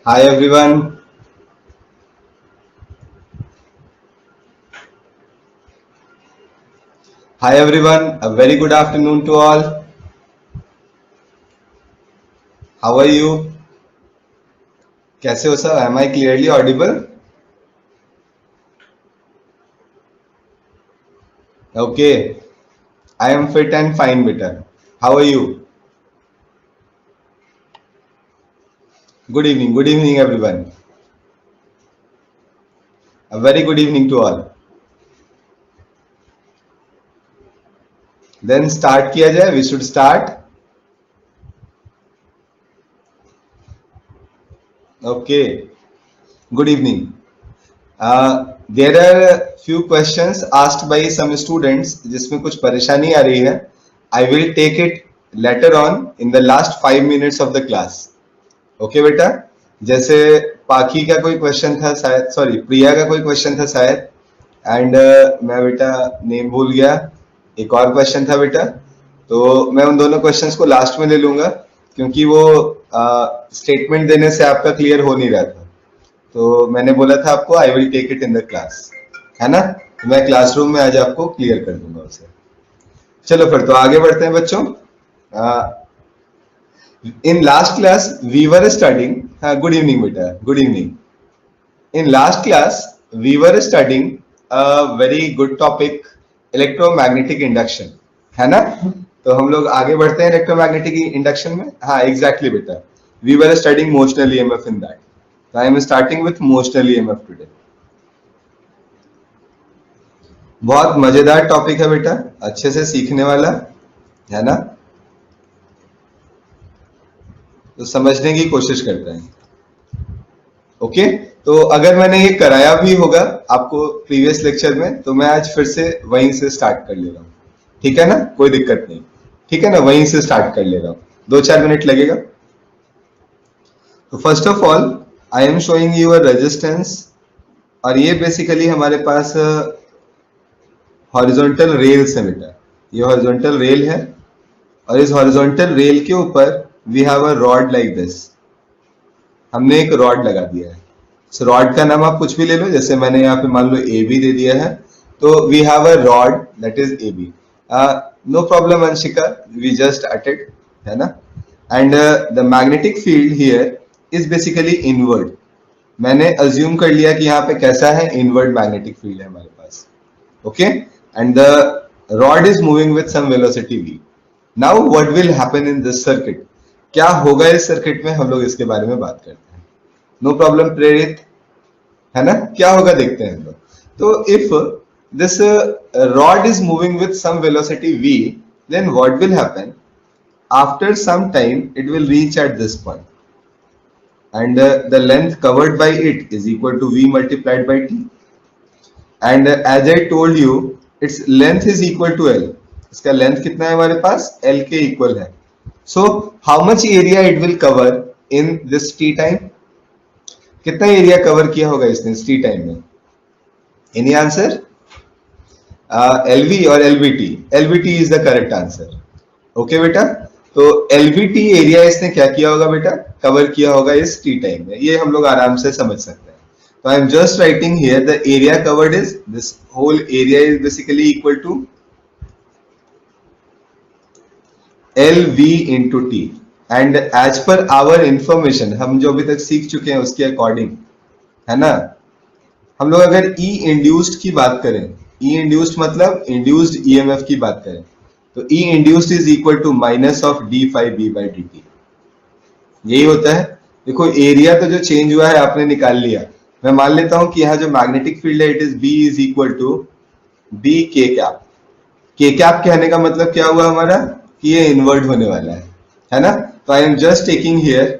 Hi everyone. Hi everyone. A very good afternoon to all. How are you? कैसे हो sir? Am I clearly audible? Okay. I am fit and fine, beta. How are you? Good evening. Good evening, everyone. A very good evening to all. Then start किया जाए. We should start. Okay. Good evening. There are few questions asked by some students जिसमें कुछ परेशानी आ रही है. I will take it later on in the last 5 minutes of the class. Okay बेटा. जैसे पाखी का कोई क्वेश्चन था शायद, सॉरी प्रिया का कोई क्वेश्चन था शायद, एंड मैं बेटा नेम भूल गया. एक और क्वेश्चन था बेटा, तो मैं उन दोनों क्वेश्चंस को लास्ट में ले लूंगा क्योंकि वो स्टेटमेंट देने से आपका क्लियर हो नहीं रहा था. तो मैंने बोला था आपको I will take it in the class, है ना. तो मैं क्लासरूम में आज आपको क्लियर कर दूंगा उसे. चलो फिर तो आगे बढ़ते हैं बच्चों. In last class we were studying, good evening beta, good evening. In last class we were studying a very good topic, electromagnetic induction, है ना. तो हम लोग आगे बढ़ते हैं इलेक्ट्रोमैग्नेटिक इंडक्शन में. हाँ एग्जैक्टली बेटा, we were studying motional EMF in that. So I am starting with motional EMF today. बहुत मजेदार टॉपिक है बेटा, अच्छे से सीखने वाला है ना. तो समझने की कोशिश करते हैं. ओके तो अगर मैंने ये कराया भी होगा आपको प्रीवियस लेक्चर में, तो मैं आज फिर से वहीं से स्टार्ट कर ले रहा हूँ. ठीक है ना, कोई दिक्कत नहीं. ठीक है ना, वहीं से स्टार्ट कर ले रहा हूँ. 2-4 मिनट लगेगा. तो first of all I am showing you a resistance, और ये बेसिकली हमारे पास हॉरिजॉन्टल रेल्स है बेटा. ये हॉरिजॉन्टल रेल है, और इस हॉरिजॉन्टल रेल के ऊपर we have a rod like this. हमने एक रॉड लगा दिया है. सो रॉड का नाम आप कुछ भी ले लो, जैसे मैंने यहाँ पे मान लो ए बी दे दिया है, तो we have a rod that is A B. No problem Anshika, we just added, है ना. And the magnetic field here is basically inward. मैंने अज्यूम कर लिया कि यहाँ पे कैसा है, इनवर्ड मैग्नेटिक फील्ड है हमारे पास. Okay and the rod is moving with some velocity v. Now what will happen in this circuit, क्या होगा इस सर्किट में, हम लोग इसके बारे में बात करते हैं. नो प्रॉब्लम प्रेरित, है ना. क्या होगा देखते हैं हम लोग. तो if this rod is moving with some velocity v, then what will happen, after some time it will reach at this point, and the length covered by it is equal to v multiplied by t. And as I told you, its length is equal to l. इसका length कितना है हमारे पास, l के equal है. So how much area it will cover in this t time? कितना area cover किया होगा इसने इस t टाइम में? Any answer? LV और LVT. LVT is the correct answer. Okay बेटा, तो LVT एरिया इसने क्या किया होगा बेटा, कवर किया होगा इस टी टाइम में. ये हम लोग आराम से समझ सकते हैं. तो I am just writing here the area covered is, this whole area is basically equal to LV into T. And as per our information, हम जो अभी तक सीख चुके हैं उसके अकॉर्डिंग, है ना, हम लोग अगर E इंड्यूस्ड की बात करें, E इंड्यूस्ड मतलब इंड्यूस्ड EMF की बात करें, तो E induced is equal to minus of d5b by dt. यही होता है. देखो एरिया तो जो चेंज हुआ है आपने निकाल लिया. मैं मान लेता हूं कि यहाँ जो मैग्नेटिक फील्ड है it is B is equal to B K cap. K cap कहने का मतलब क्या हुआ हमारा, कि ये इनवर्ट होने वाला है ना. तो I am just taking here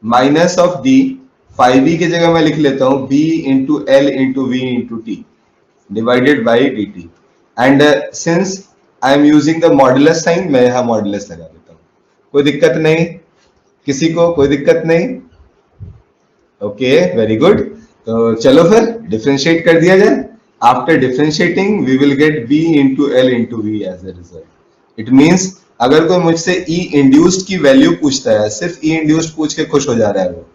minus of d, 5b की जगह मैं लिख लेता हूं b into l into v into t divided by dt. And since I am using the modulus sign, मैं यहाँ मॉडुलस लगा देता हूँ. कोई दिक्कत नहीं, किसी को कोई दिक्कत नहीं. Okay very good. तो चलो फिर डिफरेंशिएट कर दिया जाए. After differentiating we will get b into l into v as a result. It means अगर कोई मुझसे E इंड्यूस्ड की वैल्यू पूछता है, सिर्फ E इंड्यूस्ड पूछ के खुश हो जा रहा है वो,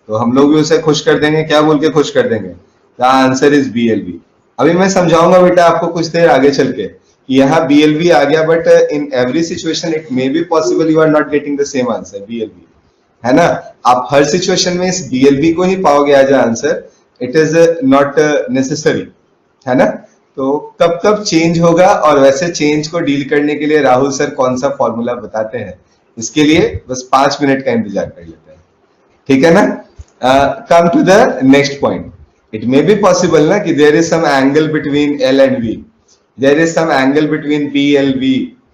तो हम लोग भी उसे खुश कर देंगे, क्या बोल के खुश कर देंगे? The answer is BLV। अभी मैं समझाऊंगा बेटा आपको कुछ देर आगे चल के कि यहाँ BLV आ गया, but in every situation it may be possible you are not getting the same answer BLV, है ना? आप हर सिचुएशन में इस BLV को ही पाओगे as answer, it is not necessary, है ना? तो कब कब चेंज होगा, और वैसे चेंज को डील करने के लिए राहुल सर कौन सा फॉर्मूला बताते हैं, इसके लिए बस 5 मिनट का इंतजार कर लेते हैं, ठीक है ना? Come to the next point. It may be possible ना कि there is some angle between L and V, there is some angle between BLV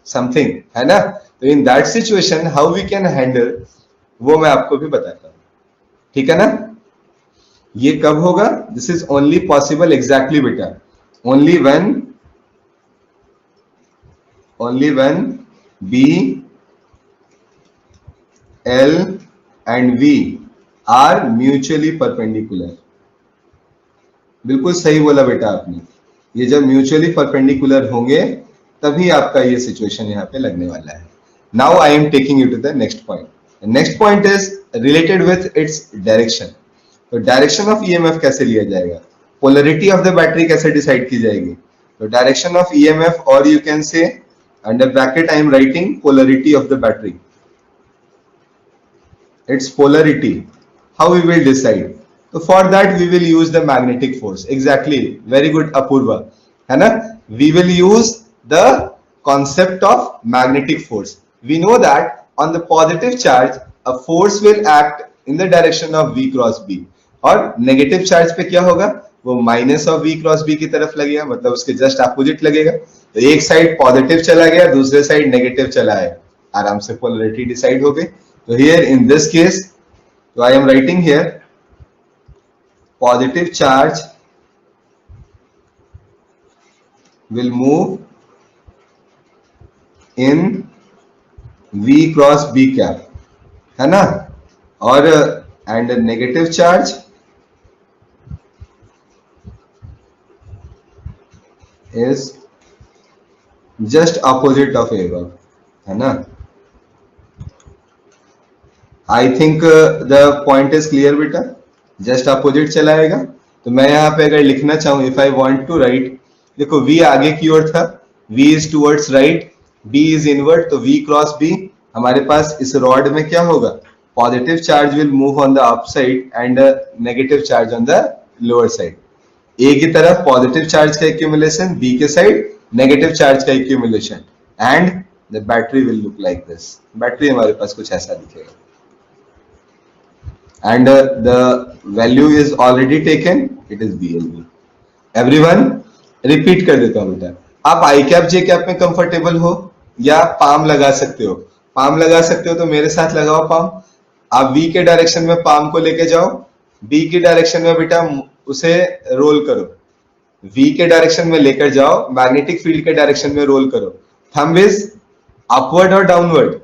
something, है ना? तो in that situation how we can handle, वो मैं आपको भी बताता हूँ, ठीक है ना? ये कब होगा? This is only possible exactly बेटा only when B, L and V are mutually perpendicular। बिल्कुल सही बोला बेटा आपने, ये जब म्यूचुअली परपेंडिकुलर होंगे तभी आपका ये सिचुएशन यहाँ पे लगने वाला है। Now I am taking you to the next point. Next point is related with its direction. तो डायरेक्शन ऑफ ईएमएफ कैसे लिया जाएगा, पोलरिटी ऑफ द बैटरी कैसे डिसाइड की जाएगी? तो डायरेक्शन ऑफ ईएमएफ, और you can say under bracket I am writing polarity of the battery, its polarity, how we will decide? So for that we will use the magnetic force, exactly, very good Apurva, है ना? We will use the concept of magnetic force। We know that on the positive charge a force will act in the direction of V cross B, और negative charge पे क्या होगा? वो minus of V cross B की तरफ लगेगा, मतलब उसके जस्ट अपोजिट लगेगा। तो एक साइड पॉजिटिव चला गया, दूसरे साइड नेगेटिव चला है, आराम से पोलरिटी डिसाइड हो गई। So here in this case, so I am writing here positive charge will move in V cross B cap, है ना? और and negative charge is just opposite of above, है ना? I think the point is clear बेटा, just opposite चलाएगा। तो मैं यहाँ पे अगर लिखना चाहूँ, if I want to write, देखो V आगे की ओर था, V is towards right, B is inward, तो V क्रॉस B हमारे पास इस रॉड में क्या होगा? Positive charge will move on the up side and negative charge on the lower side. A की तरफ पॉजिटिव चार्ज का एक्यूमुलेशन, B के साइड नेगेटिव चार्ज का accumulation, and the battery will look like this. Battery हमारे पास कुछ ऐसा दिखेगा, and the value is already taken, it is BLV। everyone repeat कर देता हूं बेटा। आप आई कैप जे कैप में कंफर्टेबल हो या पाम लगा सकते हो? पाम लगा सकते हो तो मेरे साथ लगाओ पाम। आप V के डायरेक्शन में पाम को लेके जाओ, B की डायरेक्शन में बेटा उसे रोल करो, V के डायरेक्शन में लेकर जाओ, मैग्नेटिक फील्ड के डायरेक्शन में रोल करो। थंब इज अपवर्ड और डाउनवर्ड?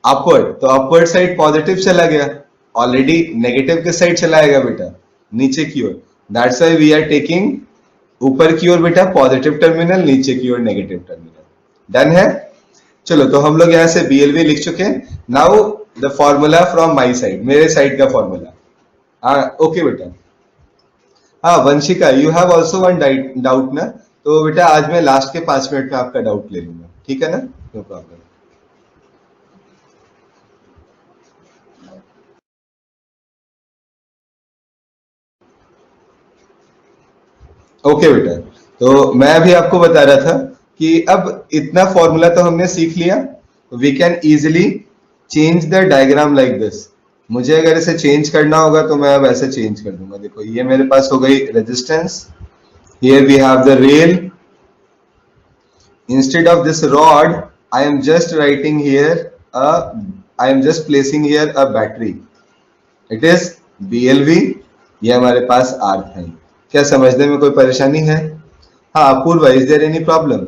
अपवर्ड, तो अपवर्ड साइड पॉजिटिव चला गया, ऑलरेडी नेगेटिव के साइड चलाएगा बेटा नीचे की ओर। That's why we are taking ऊपर की ओर बेटा पॉजिटिव टर्मिनल, नीचे की ओर नेगेटिव टर्मिनल। डन है? चलो, तो हम लोग यहाँ से BLV लिख चुके हैं। Now the formula from my side, मेरे साइड का फॉर्मूला। हाँ ओके बेटा। हाँ Vanshika, you have also one doubt ना? तो बेटा आज मैं लास्ट के 5 मिनट में आपका डाउट ले लूंगा, ठीक है ना? No problem. ओके बेटा, तो मैं अभी आपको बता रहा था कि अब इतना फॉर्मूला तो हमने सीख लिया, we can easily change the diagram like this. मुझे अगर इसे चेंज करना होगा तो मैं अब ऐसे चेंज कर दूंगा। देखो ये मेरे पास हो गई resistance, here we have the rail, instead of this rod I am just writing here I am just placing here a battery, it is BLV, ये हमारे पास अर्थ है। क्या समझने में कोई परेशानी है? हाँ अपूर्व, इज देयर एनी प्रॉब्लम?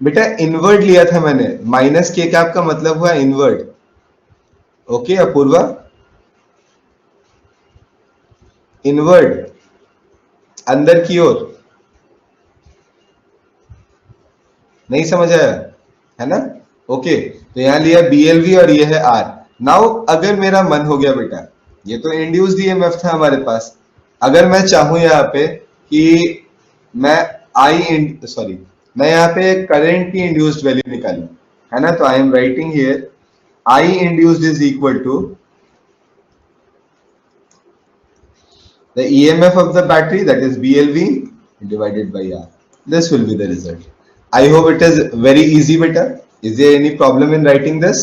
बेटा इनवर्ड लिया था मैंने, माइनस के कैप का मतलब हुआ इनवर्ड। ओके अपूर्वा, इनवर्ड अंदर की ओर। नहीं समझ आया, है ना? ओके, तो यहाँ लिया BLV और ये है R। नाउ अगर मेरा मन हो गया बेटा, ये तो इंड्यूस्ड ईएमएफ था हमारे पास, अगर मैं चाहूं यहाँ पे कि मैं मैं यहाँ पे करंट की इंड्यूस्ड वैल्यू निकालूं, है ना? तो I am writing here I induced is equal to the EMF of the battery, that is BLV, divided by R. This will be the result. I hope it is very easy beta. Is there any problem in writing this?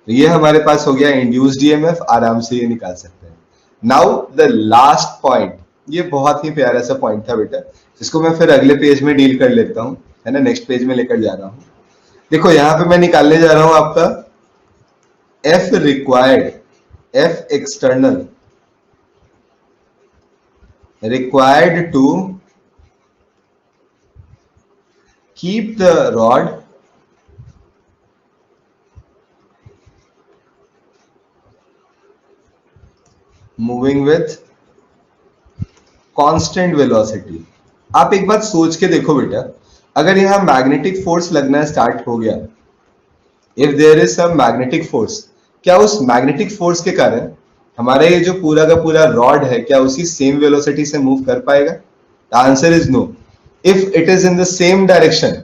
तो ये हमारे पास हो गया induced EMF, आराम से ये निकाल सकते हैं। Now the last point, ये बहुत ही प्यारा सा पॉइंट था बेटा, जिसको मैं फिर अगले पेज में डील कर लेता हूँ, है ना? नेक्स्ट पेज में लेकर जा रहा हूँ। देखो यहाँ पे मैं निकालने जा रहा हूँ आपका F required, F external required to keep the rod moving with constant velocity। आप एक बात सोच के देखो बेटा, अगर यहाँ मैग्नेटिक फोर्स लगना स्टार्ट हो गया, if there is some magnetic force, क्या उस मैग्नेटिक फोर्स के कारण हमारा ये जो पूरा का पूरा रॉड है, क्या उसी सेम वेलोसिटी से मूव कर पाएगा? The answer is no. If it is in the same direction,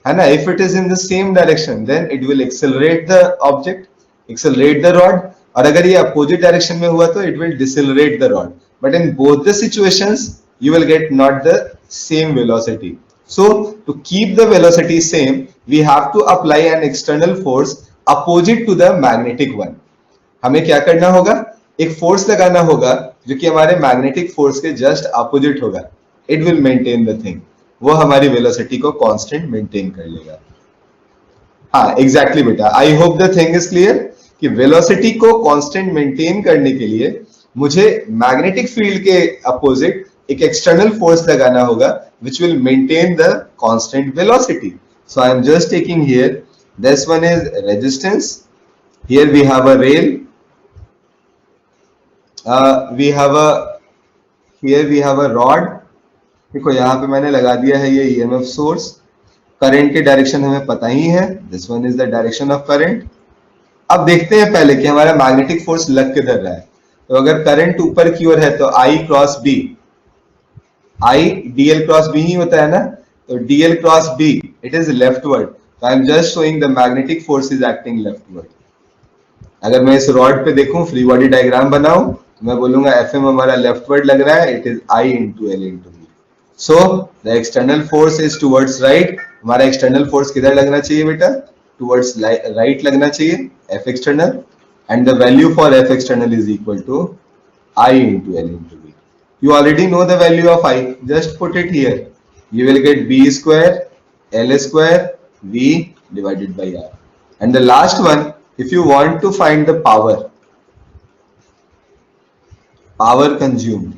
है ना, if it is in the same direction, then it will accelerate the object, accelerate the rod, और अगर ये अपोजिट डायरेक्शन में हुआ तो it will decelerate the rod. But in both the situations you will get not the same velocity. So to keep the velocity same, we have to apply an external force opposite to the magnetic one. हमें क्या करना होगा? एक force लगाना होगा जो कि हमारे मैग्नेटिक फोर्स के जस्ट अपोजिट होगा। It will maintain the thing. वो हमारी वेलोसिटी को कांस्टेंट मेंटेन कर लेगा। हाँ एग्जैक्टली बेटा, आई hope the thing is clear कि वेलोसिटी को कांस्टेंट मेंटेन करने के लिए मुझे मैग्नेटिक फील्ड के अपोजिट एक एक्सटर्नल फोर्स लगाना होगा which will maintain the constant velocity. So I am just taking here, this one is resistance, here we have a rail, here we have a rod। देखो यहाँ पे मैंने लगा दिया है ये EMF सोर्स, करंट के डायरेक्शन हमें पता ही है, this one is the direction of current. अब देखते हैं पहले कि हमारा मैग्नेटिक फोर्स लग किधर रहा है। तो अगर करंट ऊपर की ओर है तो I cross B, I dl cross B ही होता है ना, तो dl cross B it is leftward, तो I am just showing the magnetic force is acting leftward. अगर मैं इस रॉड पे देखूं, फ्री बॉडी डायग्राम बनाऊं, तो मैं बोलूंगा Fm हमारा लेफ्टवर्ड लग रहा है, it is I into L into B। So the external force is towards right. हमारा एक्सटर्नल फोर्स किधर लगना चाहिए बेटा? टुवर्ड्स राइट लगना चाहिए, F external, and the value for F external is equal to I into L into B। You already know the value of I, just put it here, you will get B square L square V divided by R। And the last one, if you want to find the power consumed,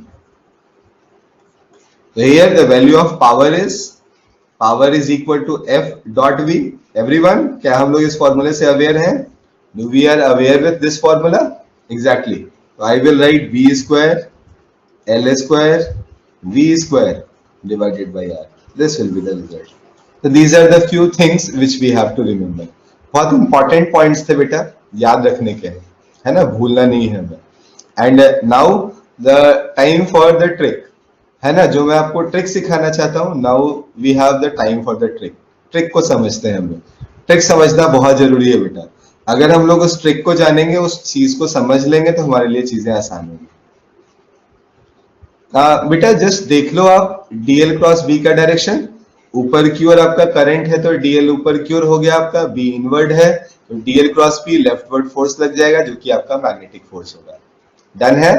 so here the value of power is equal to F dot V। Everyone, क्या हम लोग इस फॉर्मूले से aware हैं? Do we are aware with this formula? Exactly. So I will write B square L square V square divided by R। This will be the result। So these are the few things which we have to remember। बहुत important points थे बेटा, याद रखने के, है ना, भूलना नहीं है हमें। And now the time for the trick, है ना, जो मैं आपको ट्रिक सिखाना चाहता हूँ। Now we have the time for the trick। Trick को समझते हैं हम लोग। ट्रिक समझना बहुत जरूरी है बेटा। अगर हम लोग उस ट्रिक को जानेंगे, उस चीज को समझ लेंगे, तो हमारे लिए चीजें आसान होंगी। बेटा जस्ट देख लो आप, डीएल क्रॉस बी का डायरेक्शन, ऊपर की ओर आपका करंट है तो डीएल ऊपर की ओर हो गया आपका, बी इनवर्ड है तो DL cross B leftward force लग जाएगा जो कि आपका मैग्नेटिक फोर्स होगा। डन है?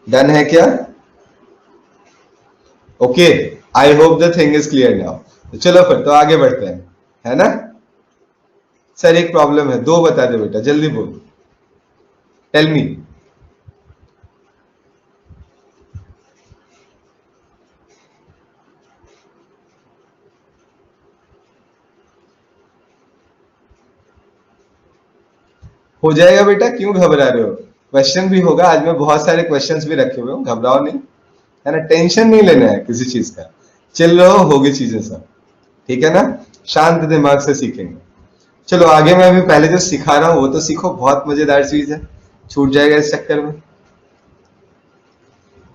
डन है क्या? Okay, I hope the thing is clear now. तो चलो फिर तो आगे बढ़ते हैं, है ना। सर एक प्रॉब्लम है, दो बता दे बेटा, जल्दी बोल, टेल मी। हो जाएगा बेटा, क्यों घबरा रहे हो? क्वेश्चन भी होगा आज, मैं बहुत सारे क्वेश्चंस भी रखे हुए हूँ, घबराओ नहीं, है ना, टेंशन नहीं लेना है किसी चीज का। चिल रहो, होगी चीजें सब, ठीक है ना, शांत दिमाग से सीखेंगे। चलो आगे मैं अभी पहले जो सिखा रहा हूं वो तो सीखो, बहुत मजेदार चीज है, छूट जाएगा इस चक्कर में।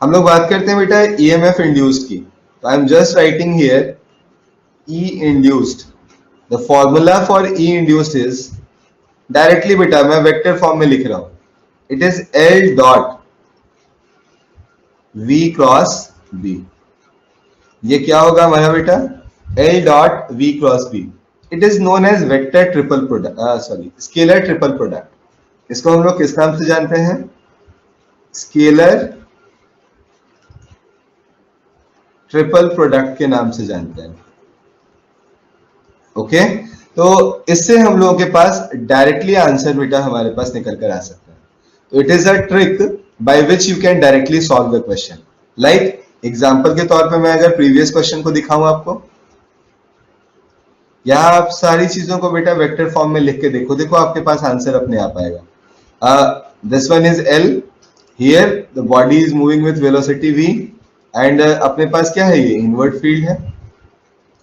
हम लोग बात करते हैं बेटा ईएमएफ इंड्यूस्ड की, तो I am just writing here E induced. The formula for E induced is, directly बेटा मैं वेक्टर फॉर्म में लिख रहा हूं, it is L dot V cross B. ये क्या होगा हमारा बेटा, L dot V cross B. It is known as vector triple product, sorry scalar triple product. इसको हम लोग किस नाम से जानते हैं, स्केलर ट्रिपल प्रोडक्ट के नाम से जानते हैं। ओके, तो इससे हम लोगों के पास डायरेक्टली आंसर बेटा हमारे पास निकल कर आ सकता है। तो it is a trick by which you can directly solve the question. Like example के तौर पे मैं अगर प्रीवियस क्वेश्चन को दिखाऊं आपको, यहां आप सारी चीजों को बेटा वेक्टर फॉर्म में लिख के देखो, देखो आपके पास आंसर अपने आप आएगा। This one is L, here the body is moving with velocity v, and अपने पास क्या है, ये इनवर्ट फील्ड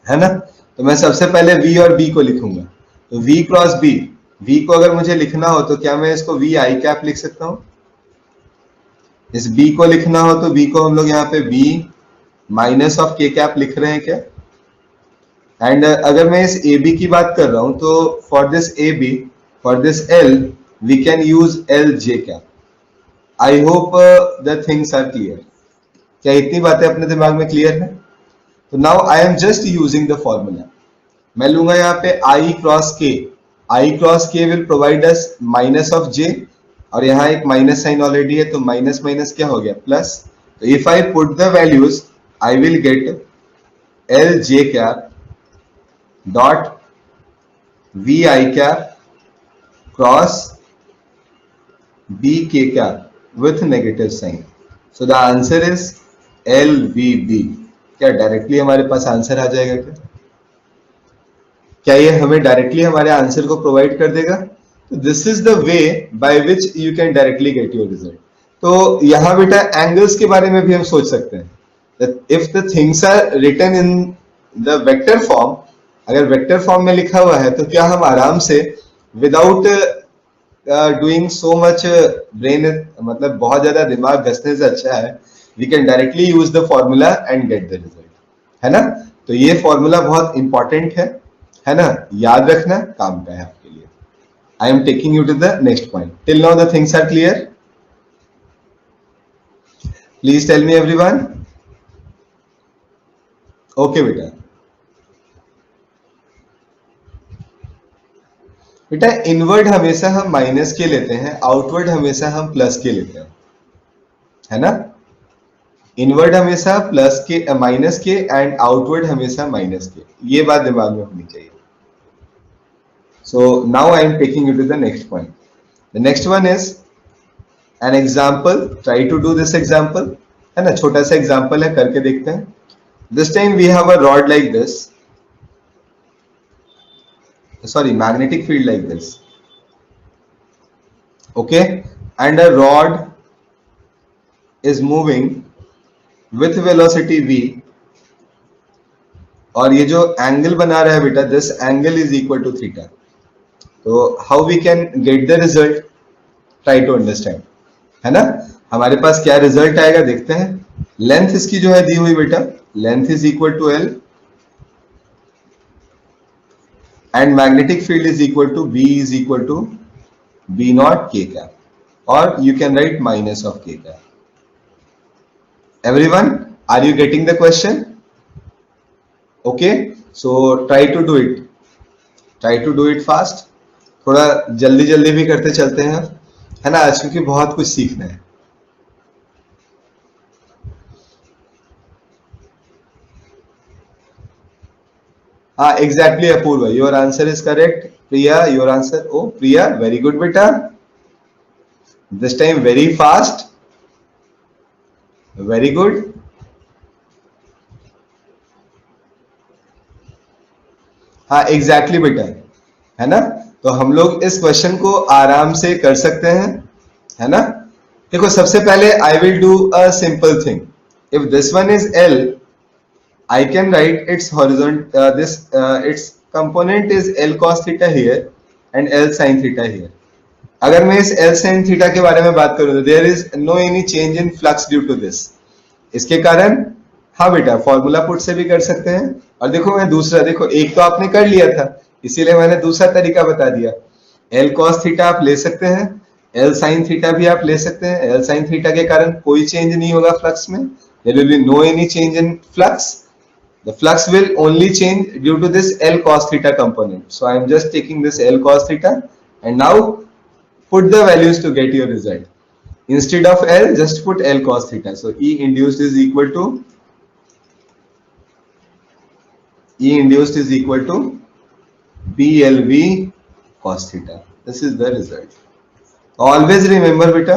है ना। तो मैं सबसे पहले v और b को लिखूंगा, तो v क्रॉस b, v को अगर मुझे लिखना हो तो क्या मैं इसको v आई कैप लिख सकता हूं, इस b को लिखना हो तो b को हम लोग यहाँ पे b minus of k cap लिख रहे हैं क्या। एंड अगर मैं इस AB की बात कर रहा हूं तो for this AB, for this L we can use LJ cap. I hope the things are clear. क्या इतनी बातें अपने दिमाग में क्लियर है? तो now I am just using the formula. मैं लूंगा यहाँ पे I cross K, I cross K will provide us minus of J, और यहाँ एक माइनस साइन ऑलरेडी है तो माइनस माइनस क्या हो गया, प्लस। तो if I put the values I will get LJ cap dot v I cap cross b k cap with negative sign. So the answer is LVB। क्या directly हमारे पास answer आ जाएगा क्या? क्या ये हमें डायरेक्टली हमारे आंसर को प्रोवाइड कर देगा? तो this is the way by which you can directly get your result. तो यहाँ बेटा एंगल्स के बारे में भी हम सोच सकते हैं। If the things are written in the vector form, अगर वेक्टर फॉर्म में लिखा हुआ है तो क्या हम आराम से without doing so much brain, मतलब बहुत ज्यादा दिमाग घसने से अच्छा है, we can directly use the formula and get the result, है ना। तो ये फॉर्मूला बहुत इंपॉर्टेंट है ना, याद रखना, काम का है आपके लिए। I am taking you to the next point. Till now the things are clear? Please tell me everyone. Okay बेटा, बेटा इनवर्ड हमेशा हम माइनस के लेते हैं, आउटवर्ड हमेशा हम प्लस के लेते हैं, है ना। इनवर्ड हमेशा प्लस के माइनस के एंड आउटवर्ड हमेशा माइनस के, ये बात दिमाग में होनी चाहिए। So now I am taking you to the next point. The next one is an example. Try to do this example, है ना, छोटा सा एग्जाम्पल है, करके देखते हैं। This time we have a rod like this, sorry, magnetic field like this, okay, and a rod is moving with velocity v, और ये जो एंगल बना रहा है बेटा, this angle is equal to theta. तो how we can get the result, try to understand, है ना। हमारे पास क्या रिजल्ट आएगा देखते हैं। लेंथ इसकी जो है दी हुई बेटा, length is equal to L and magnetic field is equal to V is equal to B naught K cap, or you can write minus of K cap. Everyone, are you getting the question? Okay, so try to do it. Try to do it fast. थोड़ा जल्दी जल्दी भी करते चलते हैं, है ना, आज क्योंकि बहुत कुछ सीखना है। हाँ exactly Apurva, your answer is correct. Priya, your answer, oh Priya, very good बेटा, this time very fast, very good. हाँ एग्जैक्टली बेटा, है ना। तो हम लोग इस क्वेश्चन को आराम से कर सकते हैं, है ना। देखो सबसे पहले I will do a simple thing. If this one is L, I can write its horizontal, its component is L cos theta here and L sin theta here. अगर मैं इस L sin theta के बारे में बात करूं तो there is no any change in flux due to this. इसके कारण हाँ बेटा फॉर्मूला पुट से भी कर सकते हैं। और देखो मैं दूसरा, देखो एक तो आपने कर लिया था इसीलिए मैंने दूसरा तरीका बता दिया। L cos थीटा आप ले सकते हैं, L sin थीटा भी आप ले सकते हैं। L sin थीटा के कारण कोई चेंज नहीं होगा फ्लक्स में, there will be no any change in flux. The flux will only change due to this L cos theta component. So I am just taking this L cos theta and now put the values to get your result. Instead of L, just put L cos theta. So E induced is equal to BLV cos theta. This is the result. Always remember बेटा,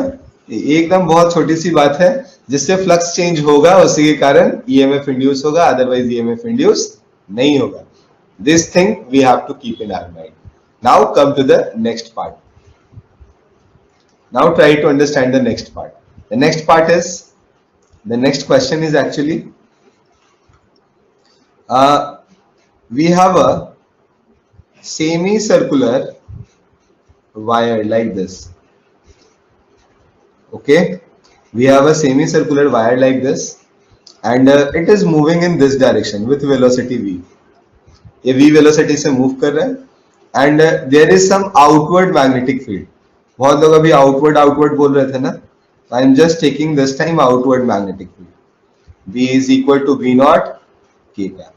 एकदम बहुत छोटी सी बात है, जिससे flux change होगा उसी के कारण EMF इंड्यूस होगा, अदरवाइज EMF इंड्यूस नहीं होगा. This thing we have to keep in our mind. Now come to the next part. Now try to understand the next part. The next part is, the next question is actually, we have a semicircular wire like this. Okay, we have a semicircular wire like this and it is moving in this direction with velocity v. ये v velocity से move कर रहा है and there is some outward magnetic field. बहुत लोग अभी outward बोल रहे थे ना, so I am just taking this time outward magnetic field. V is equal to V naught K cap.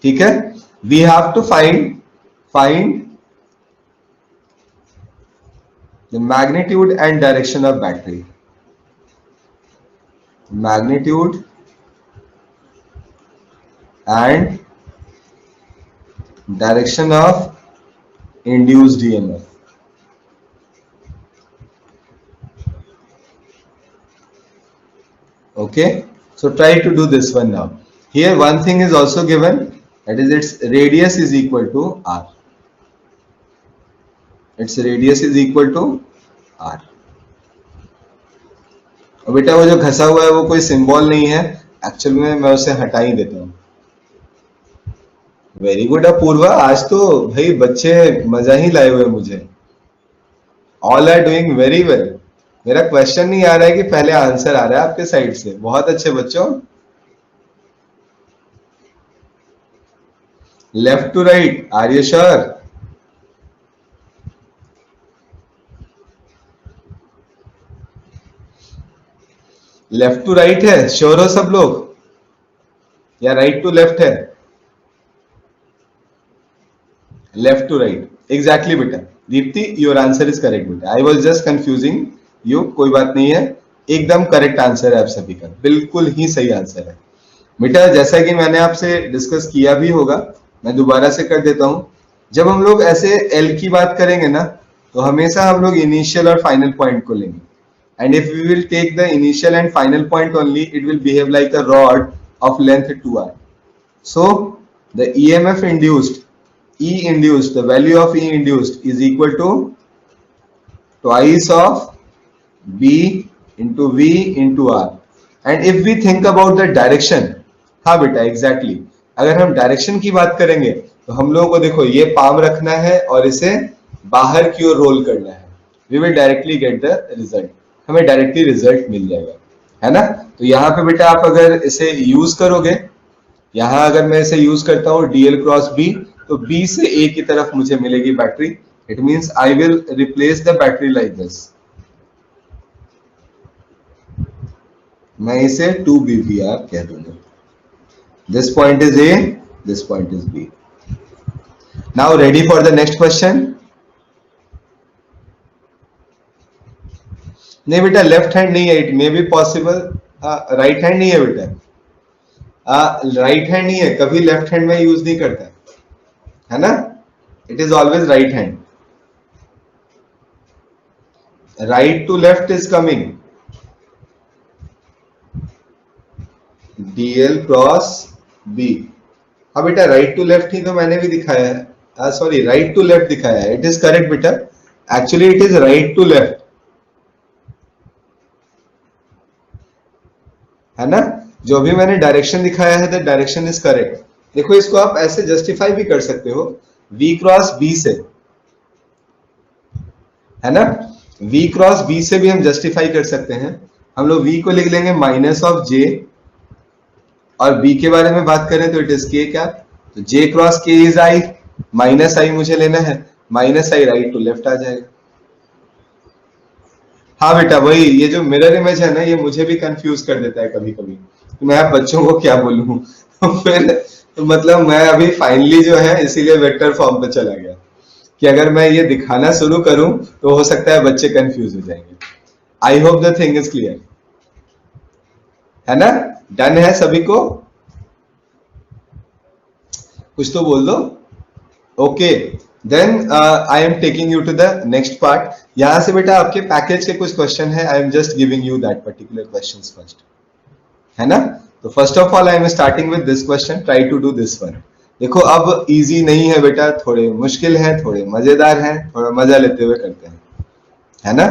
ठीक है, we have to find the magnitude and direction of battery. Magnitude and direction of induced EMF. Okay, so try to do this one now. Here one thing is also given, that is its radius is equal to R. Its radius is equal to R. और बेटा वो जो घसा हुआ है वो कोई symbol नहीं है, एक्चुअल में मैं उसे हटा ही देता हूँ. वेरी गुड अपूर्वा, आज तो भाई बच्चे मजा ही लाए हुए मुझे. All are doing very well. मेरा क्वेश्चन नहीं आ रहा है कि पहले आंसर आ रहा है आपके साइड से. बहुत अच्छे बच्चों. Left to right, are you sure? Left to right है, श्योर हो सब लोग, या राइट टू लेफ्ट है? लेफ्ट टू राइट, एग्जैक्टली बेटा. Deepti, your answer is correct बेटा. I was just confusing you. कोई बात नहीं है, एकदम करेक्ट आंसर है आप सभी का, बिल्कुल ही सही आंसर है बेटा. जैसा कि मैंने आपसे डिस्कस किया भी होगा, मैं दोबारा से कर देता हूं. जब हम लोग ऐसे एल की बात करेंगे ना, तो हमेशा हम लोग इनिशियल और फाइनल पॉइंट को लेंगे. And if we will take the initial and final point only, it will behave like a rod of length 2r. So the EMF induced, E induced, the value of E induced is equal to twice of B into V into R. And if we think about the direction, हाँ बेटा exactly, अगर हम direction की बात करेंगे तो हम लोगों को देखो ये पाम रखना है और इसे बाहर की ओर रोल करना है. We will directly get the result. हमें डायरेक्टली रिजल्ट मिल जाएगा, है ना. तो यहाँ पे बेटा आप अगर इसे यूज करोगे, यहाँ अगर मैं इसे यूज करता हूँ DL क्रॉस B, तो B से A की तरफ मुझे मिलेगी battery. It means I will replace the battery like this. मैं इसे 2BVR कह दूंगा. This point is A, this point is B. Now ready for the next question. नहीं बेटा, लेफ्ट हैंड नहीं है. It may be possible. Right hand नहीं है बेटा. राइट हैंड नहीं है, कभी लेफ्ट हैंड में यूज नहीं करता है ना. It is always right hand. Right to left is coming. DL cross B. हाँ बेटा, राइट टू लेफ्ट ही तो मैंने भी दिखाया है. सॉरी, राइट टू लेफ्ट दिखाया है. इट इज करेक्ट बेटा. Actually it is right to left, है ना. जो भी मैंने डायरेक्शन दिखाया है द डायरेक्शन इज करेक्ट। देखो इसको आप ऐसे जस्टिफाई भी कर सकते हो v क्रॉस b से, है ना। v क्रॉस b से भी हम जस्टिफाई कर सकते हैं। हम लोग v को लिख लेंगे माइनस ऑफ j, और b के बारे में बात करें तो इट इज k क्या, तो j cross k is i, minus i मुझे लेना है, minus i right to left आ जाएगा। हाँ बेटा वही, ये जो मिरर इमेज है ना ये मुझे भी कंफ्यूज कर देता है कभी कभी, तो मैं बच्चों को क्या बोलूं तो फिर तो मतलब मैं अभी फाइनली जो है इसीलिए वेक्टर फॉर्म पे चला गया कि अगर मैं ये दिखाना शुरू करूं तो हो सकता है बच्चे कंफ्यूज हो जाएंगे। आई hope the thing is clear, है ना। डन है सभी को, कुछ तो बोल दो। Okay, then I am taking you to the next part. यहां से बेटा आपके पैकेज के कुछ क्वेश्चन है, I am just giving you that particular questions first, है ना। तो first of all I am starting with this question, try to do this one. देखो अब इजी नहीं है बेटा, थोड़े मुश्किल हैं, थोड़े मजेदार हैं, थोड़ा मजा लेते हुए करते हैं, है ना।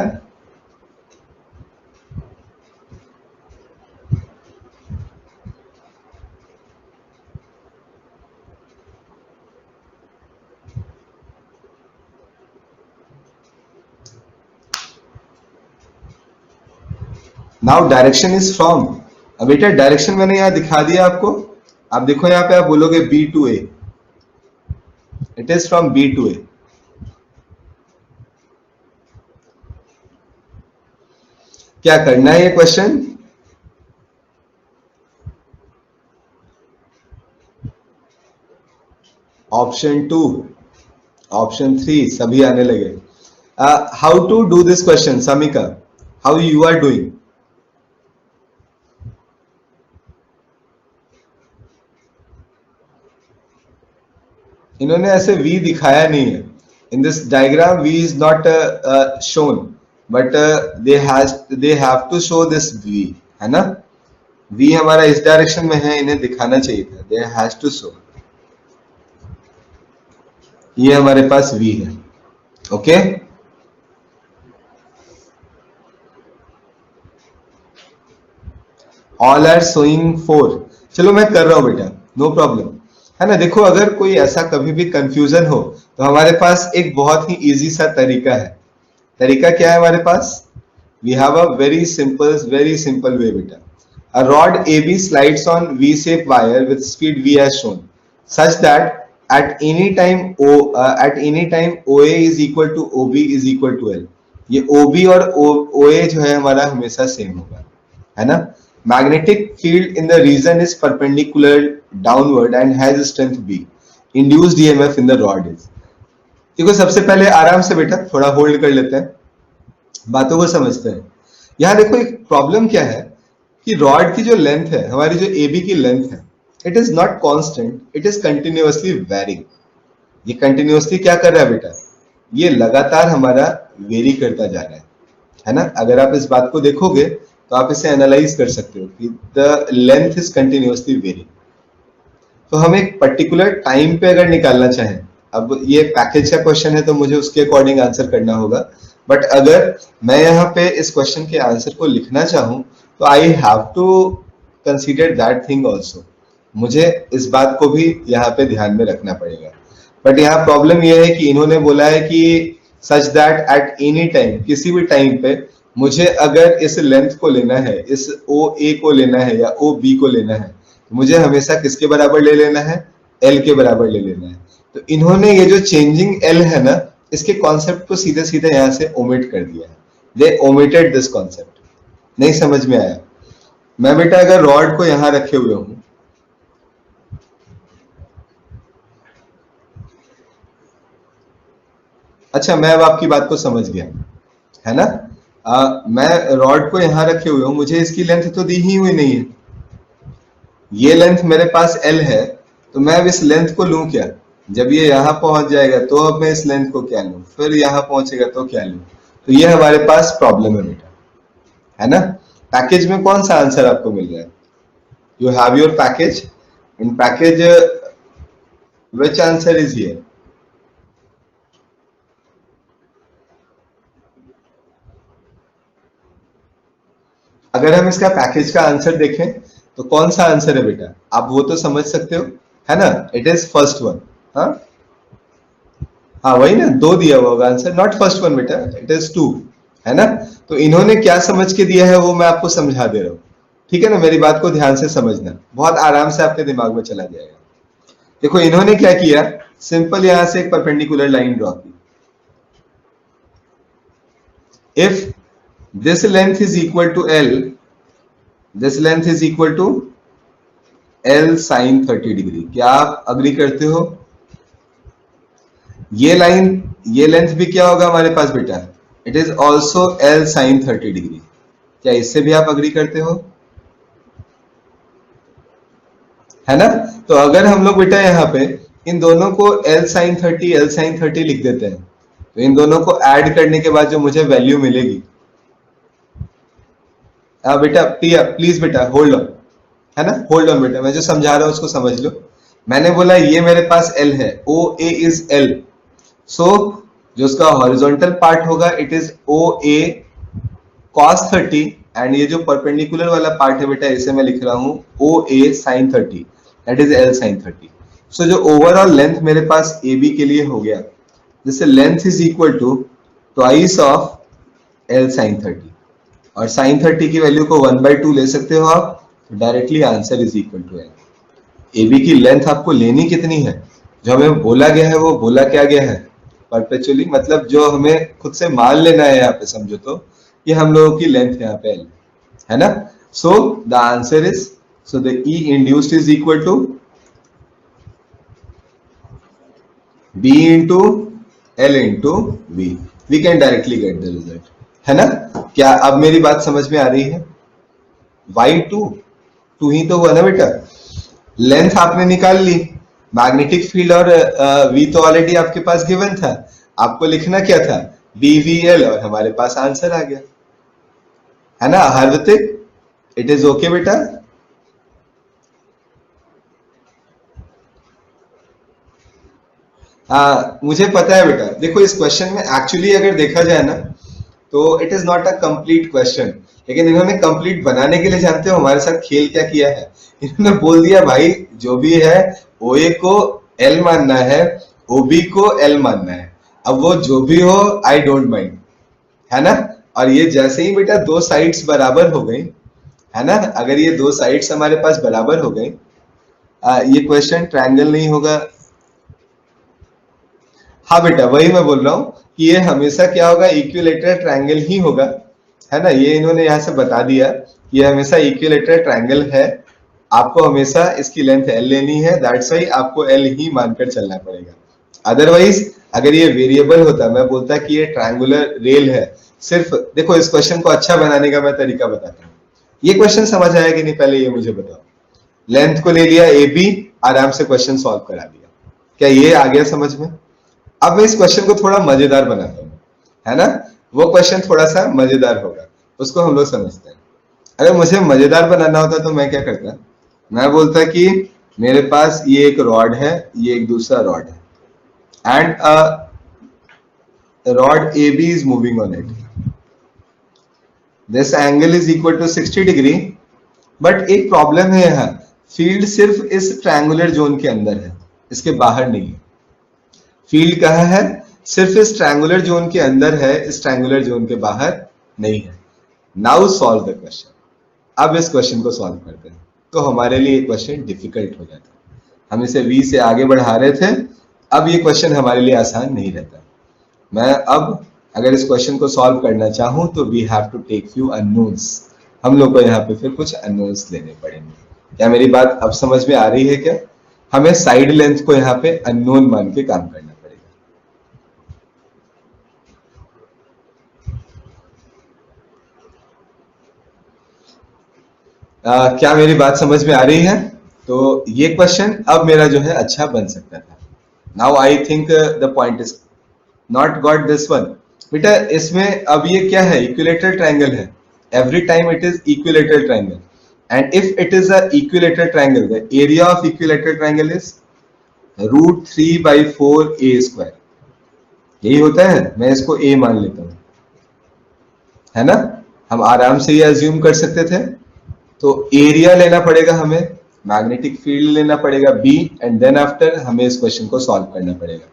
नाउ डायरेक्शन इज फ्रॉम, अब बेटा डायरेक्शन मैंने यहाँ दिखा दिया आपको। आप देखो यहाँ पे आप बोलोगे B to A, it is from B to A. क्या करना है ये question, option two, option three सभी आने लगे। How to do this question Samika, how you are doing. इन्होंने ऐसे v दिखाया नहीं है in this diagram, v is not shown, but they have to show this v, है ना। v हमारा इस डायरेक्शन में है, इन्हें दिखाना चाहिए था, दे हैज टू शो। ये हमारे पास v है, ओके। ऑल आर शोइंग 4, चलो मैं कर रहा हूं बेटा, नो प्रॉब्लम, है ना। देखो अगर कोई ऐसा कभी भी कंफ्यूजन हो तो हमारे पास एक बहुत ही इजी सा तरीका है। तरीका क्या है हमारे पास, we have a very simple way बेटा। A rod AB slides on V-shaped wire with speed V as shown, such that at any time OA is equal to OB is equal to L। ये OB और OA जो है हमारा हमेशा same होगा, है ना। Magnetic field in the region is perpendicular downward and has strength B। Induced EMF in the rod is, देखो सबसे पहले आराम से बेटा थोड़ा होल्ड कर लेते हैं, बातों को समझते हैं। यहाँ देखो एक प्रॉब्लम क्या है कि रॉड की जो लेंथ है, हमारी जो AB की लेंथ है, it is not constant, it is continuously varying. ये कंटिन्यूअसली क्या कर रहा है बेटा, ये लगातार हमारा वेरी करता जा रहा है ना। अगर आप इस बात को देखोगे तो आप इसे एनालाइज कर सकते हो कि the length is continuously varying. तो हम एक पर्टिकुलर टाइम पे अगर निकालना चाहें, अब ये पैकेज का क्वेश्चन है तो मुझे उसके अकॉर्डिंग आंसर करना होगा, बट अगर मैं यहाँ पे इस क्वेश्चन के आंसर को लिखना चाहूं तो I have to consider that thing also, मुझे इस बात को भी यहाँ पे ध्यान में रखना पड़ेगा। बट यहाँ प्रॉब्लम यह है कि इन्होंने बोला है कि such that at any time, किसी भी टाइम पे मुझे अगर इस लेंथ को लेना है, इस ओ ए को लेना है या ओ बी को लेना है, तो मुझे हमेशा किसके बराबर ले लेना है, एल के बराबर ले लेना है। तो इन्होंने ये जो चेंजिंग एल है ना, इसके कॉन्सेप्ट को सीधे सीधे यहाँ से ओमिट कर दिया है, दे ओमिटेड दिस कॉन्सेप्ट। नहीं समझ में आया। मैं बेटा अगर रॉड को यहां रखे हुए हूं, अच्छा मैं अब आपकी बात को समझ गया, है ना। मैं रॉड को यहां रखे हुए हूं, मुझे इसकी लेंथ तो दी ही हुई नहीं है, ये लेंथ मेरे पास एल है, तो मैं अब इस लेंथ को लूं क्या, जब ये यहां पहुंच जाएगा तो अब मैं इस लेंथ को क्या लूं, फिर यहां पहुंचेगा तो क्या लूं। तो ये हमारे पास प्रॉब्लम है बेटा, है ना। पैकेज में कौन सा आंसर आपको मिल रहा है, you have your package, in package which answer is here। अगर हम इसका पैकेज का आंसर देखें तो कौन सा आंसर है बेटा, आप वो तो समझ सकते हो, है ना? It is first one. हाँ हाँ वही ना, दो दिया हुआ होगा आंसर, नॉट फर्स्ट वन बेटा, इट इज टू, है ना? तो इन्होंने क्या समझ के दिया है वो मैं आपको समझा दे रहा हूं, ठीक है ना? मेरी बात को ध्यान से समझना, बहुत आराम से आपके दिमाग में चला जाएगा। देखो इन्होंने क्या किया, सिंपल यहां से एक परपेंडिकुलर लाइन ड्रॉ की। If this length is equal to L, this length is equal to L sin 30 degree. क्या आप अग्री करते हो? ये लाइन, ये लेंथ भी क्या होगा हमारे पास बेटा, it is also L sin 30 degree. क्या इससे भी आप अग्री करते हो? है ना? तो अगर हम लोग बेटा यहाँ पे इन दोनों को L sin 30 L sin 30 लिख देते हैं, तो इन दोनों को ऐड करने के बाद जो मुझे वैल्यू मिलेगी, बेटा प्लीज बेटा होल्ड ऑन, है ना? होल्ड ऑन बेटा, मैं जो समझा रहा हूं उसको समझ लो। मैंने बोला ये मेरे पास L है, ओ ए इज L, सो जो उसका हॉरिजॉन्टल पार्ट होगा it is O A cos 30, and ये जो परपेंडिकुलर वाला पार्ट है बेटा इसे मैं लिख रहा हूं ओ ए sin 30, that is L sin 30। सो जो ओवरऑल लेंथ मेरे पास ए बी के लिए हो गया, जैसे length is equal to twice of L sin 30, और sin 30 की वैल्यू को 1/2 ले सकते हो आप, तो directly answer is equal to L। A B की लेंथ आपको लेनी कितनी है, जो हमें बोला गया है वो बोला क्या गया है, परपेचुअली, मतलब जो हमें खुद से मान लेना है यहाँ पे, समझो तो ये हम लोगों की लेंथ यहाँ पे L, है ना? So the answer is, so the E induced is equal to B into L into V। We can directly get the result, है ना? क्या अब मेरी बात समझ में आ रही है? Y2 टू ही तो हुआ ना बेटा, लेंथ आपने निकाल ली, मैग्नेटिक फील्ड और V तो ऑलरेडी आपके पास गिवन था, आपको लिखना क्या था, BVL, और हमारे पास आंसर आ गया, है ना? हर्वतिक, इट इज ओके बेटा? मुझे पता है बेटा, देखो इस क्वेश्चन में एक्चुअली अगर देखा जाए ना तो it is not a complete question, लेकिन इन्होंने कंप्लीट बनाने के लिए जानते हो हमारे साथ खेल क्या किया है, इन्होंने बोल दिया भाई जो भी है OA को L मानना है, OB को L मानना है, अब वो जो भी हो आई डोंट माइंड, है ना? और ये जैसे ही बेटा दो साइड्स बराबर हो गई, है ना, अगर ये दो साइड्स हमारे पास बराबर हो गई, ये क्वेश्चन ट्रायंगल नहीं होगा। हाँ बेटा वही मैं बोल रहा हूँ कि ये हमेशा क्या होगा, इक्विलेटरल ट्रायंगल ही होगा, है ना? ये इन्होंने यहाँ से बता दिया, ये हमेशा इक्विलेटरल ट्रायंगल है, आपको हमेशा इसकी लेंथ L लेनी है, दैट्स व्हाई आपको L ही मानकर चलना पड़ेगा। अदरवाइज अगर ये वेरिएबल होता, मैं बोलता कि ये ट्रायंगुलर रेल है, सिर्फ देखो इस क्वेश्चन को अच्छा बनाने का मैं तरीका बताता हूँ। ये क्वेश्चन समझ आया कि नहीं, पहले ये मुझे बताओ। लेंथ को ले लिया AB, आराम से क्वेश्चन सॉल्व करा दिया, क्या ये आ गया समझ में? अब मैं इस क्वेश्चन को थोड़ा मजेदार बनाता हूँ, है ना? वो क्वेश्चन थोड़ा सा मजेदार होगा, उसको हम लोग समझते हैं। अगर मुझे मजेदार बनाना होता तो मैं क्या करता, मैं बोलता कि मेरे पास ये एक रॉड है, ये एक दूसरा रॉड है, and rod AB is moving on it. This angle is equal to 60 degree, but एक प्रॉब्लम है यहाँ, फील्ड सिर्फ इस ट्रायंगुलर जोन के अंदर है, इसके बाहर नहीं है। फील्ड कहाँ है, सिर्फ इस ट्रायंगुलर जोन के अंदर है, इस ट्रायंगुलर जोन के बाहर नहीं है। Now solve the question. अब इस क्वेश्चन को सॉल्व करते हैं, तो हमारे लिए ये क्वेश्चन डिफिकल्ट हो जाता है, हम इसे V से आगे बढ़ा रहे थे, अब ये क्वेश्चन हमारे लिए आसान नहीं रहता। मैं अब अगर इस क्वेश्चन को सॉल्व करना चाहूं तो we have to take few unknowns, हम लोग को यहाँ पे फिर कुछ अननोन्स लेने पड़ेंगे। क्या मेरी बात अब समझ में आ रही है? क्या हमें साइड लेंथ को यहाँ पे अननोन मान के काम करना पड़ेगा। क्या मेरी बात समझ में आ रही है? तो ये क्वेश्चन अब मेरा जो है अच्छा बन सकता था। Now I think the point is not got this one. बेटा इसमें अब ये क्या है, इक्विलेटरल ट्रायंगल है, every time it is equilateral triangle, and if it is a equilateral triangle, the area of equilateral triangle is √3/4a²। यही होता है, मैं इसको a मान लेता हूं, है ना? हम आराम से ये अज्यूम कर सकते थे, तो एरिया लेना पड़ेगा हमें, मैग्नेटिक फील्ड लेना पड़ेगा बी, एंड देन आफ्टर हमें इस क्वेश्चन को सॉल्व करना पड़ेगा।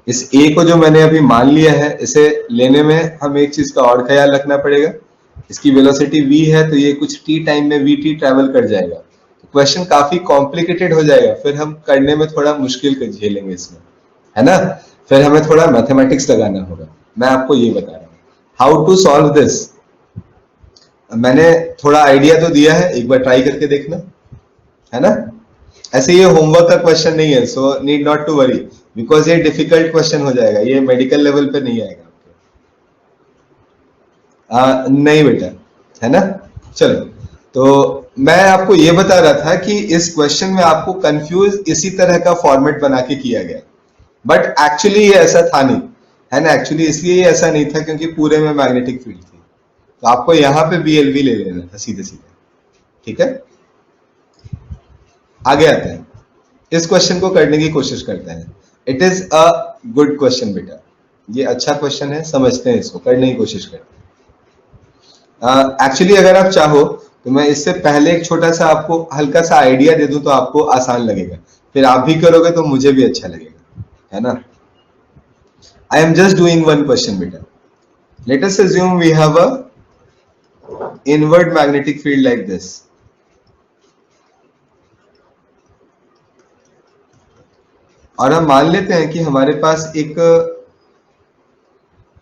इस ए को जो मैंने अभी मान लिया है, इसे लेने में हमें एक चीज का और ख्याल रखना पड़ेगा, इसकी वेलोसिटी v है, तो ये कुछ t टाइम में vt ट्रेवल कर जाएगा, तो क्वेश्चन काफी कॉम्प्लिकेटेड हो जाएगा, फिर हम करने में थोड़ा मुश्किल झेलेंगे इसमें, है ना। फिर हमें थोड़ा मैथमेटिक्स लगाना होगा, मैं आपको ये बता रहा हूँ हाउ टू सॉल्व दिस। मैंने थोड़ा आइडिया तो दिया है, एक बार ट्राई करके देखना, है ना। ऐसे ये होमवर्क का क्वेश्चन नहीं है, so need not to worry, because ये डिफिकल्ट क्वेश्चन हो जाएगा, ये मेडिकल लेवल पे नहीं आएगा आपके। नहीं बेटा, है ना। चलो, तो मैं आपको ये बता रहा था कि इस क्वेश्चन में आपको कंफ्यूज इसी तरह का फॉर्मेट बना के किया गया, बट एक्चुअली ये ऐसा था नहीं, है ना। एक्चुअली इसलिए ये ऐसा नहीं था क्योंकि पूरे में मैग्नेटिक फील्ड थी, तो आपको यहाँ पे BLV ले लेना था सीधे सीधे, ठीक है। आगे आते हैं, इस क्वेश्चन को करने की कोशिश करते हैं। It is a good question बेटा, ये अच्छा क्वेश्चन है, समझते हैं इसको, करने की कोशिश करते हैं। एक्चुअली अगर आप चाहो तो मैं इससे पहले एक छोटा सा आपको हल्का सा आइडिया दे दूं तो आपको आसान लगेगा, फिर आप भी करोगे तो मुझे भी अच्छा लगेगा, है ना। I am just doing one question बेटा। Let us assume we have a inward magnetic field like this, और हम मान लेते हैं कि हमारे पास एक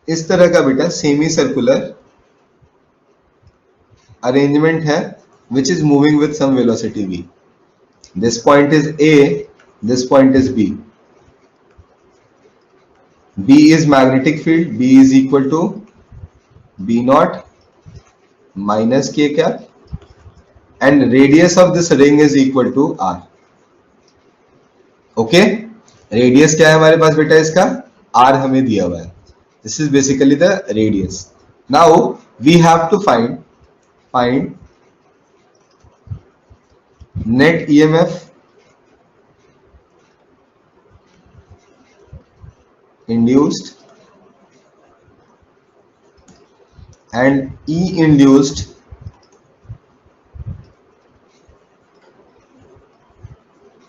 इस तरह का बेटा सेमी सर्कुलर अरेंजमेंट है which is moving with some velocity v. This point is A, this point is B. B is magnetic field, B is equal to B naught minus K cap, and radius of this ring is equal to R. Okay, radius क्या है हमारे पास बेटा, इसका R हमें दिया हुआ है, this is basically the radius. Now we have to find net EMF induced and E induced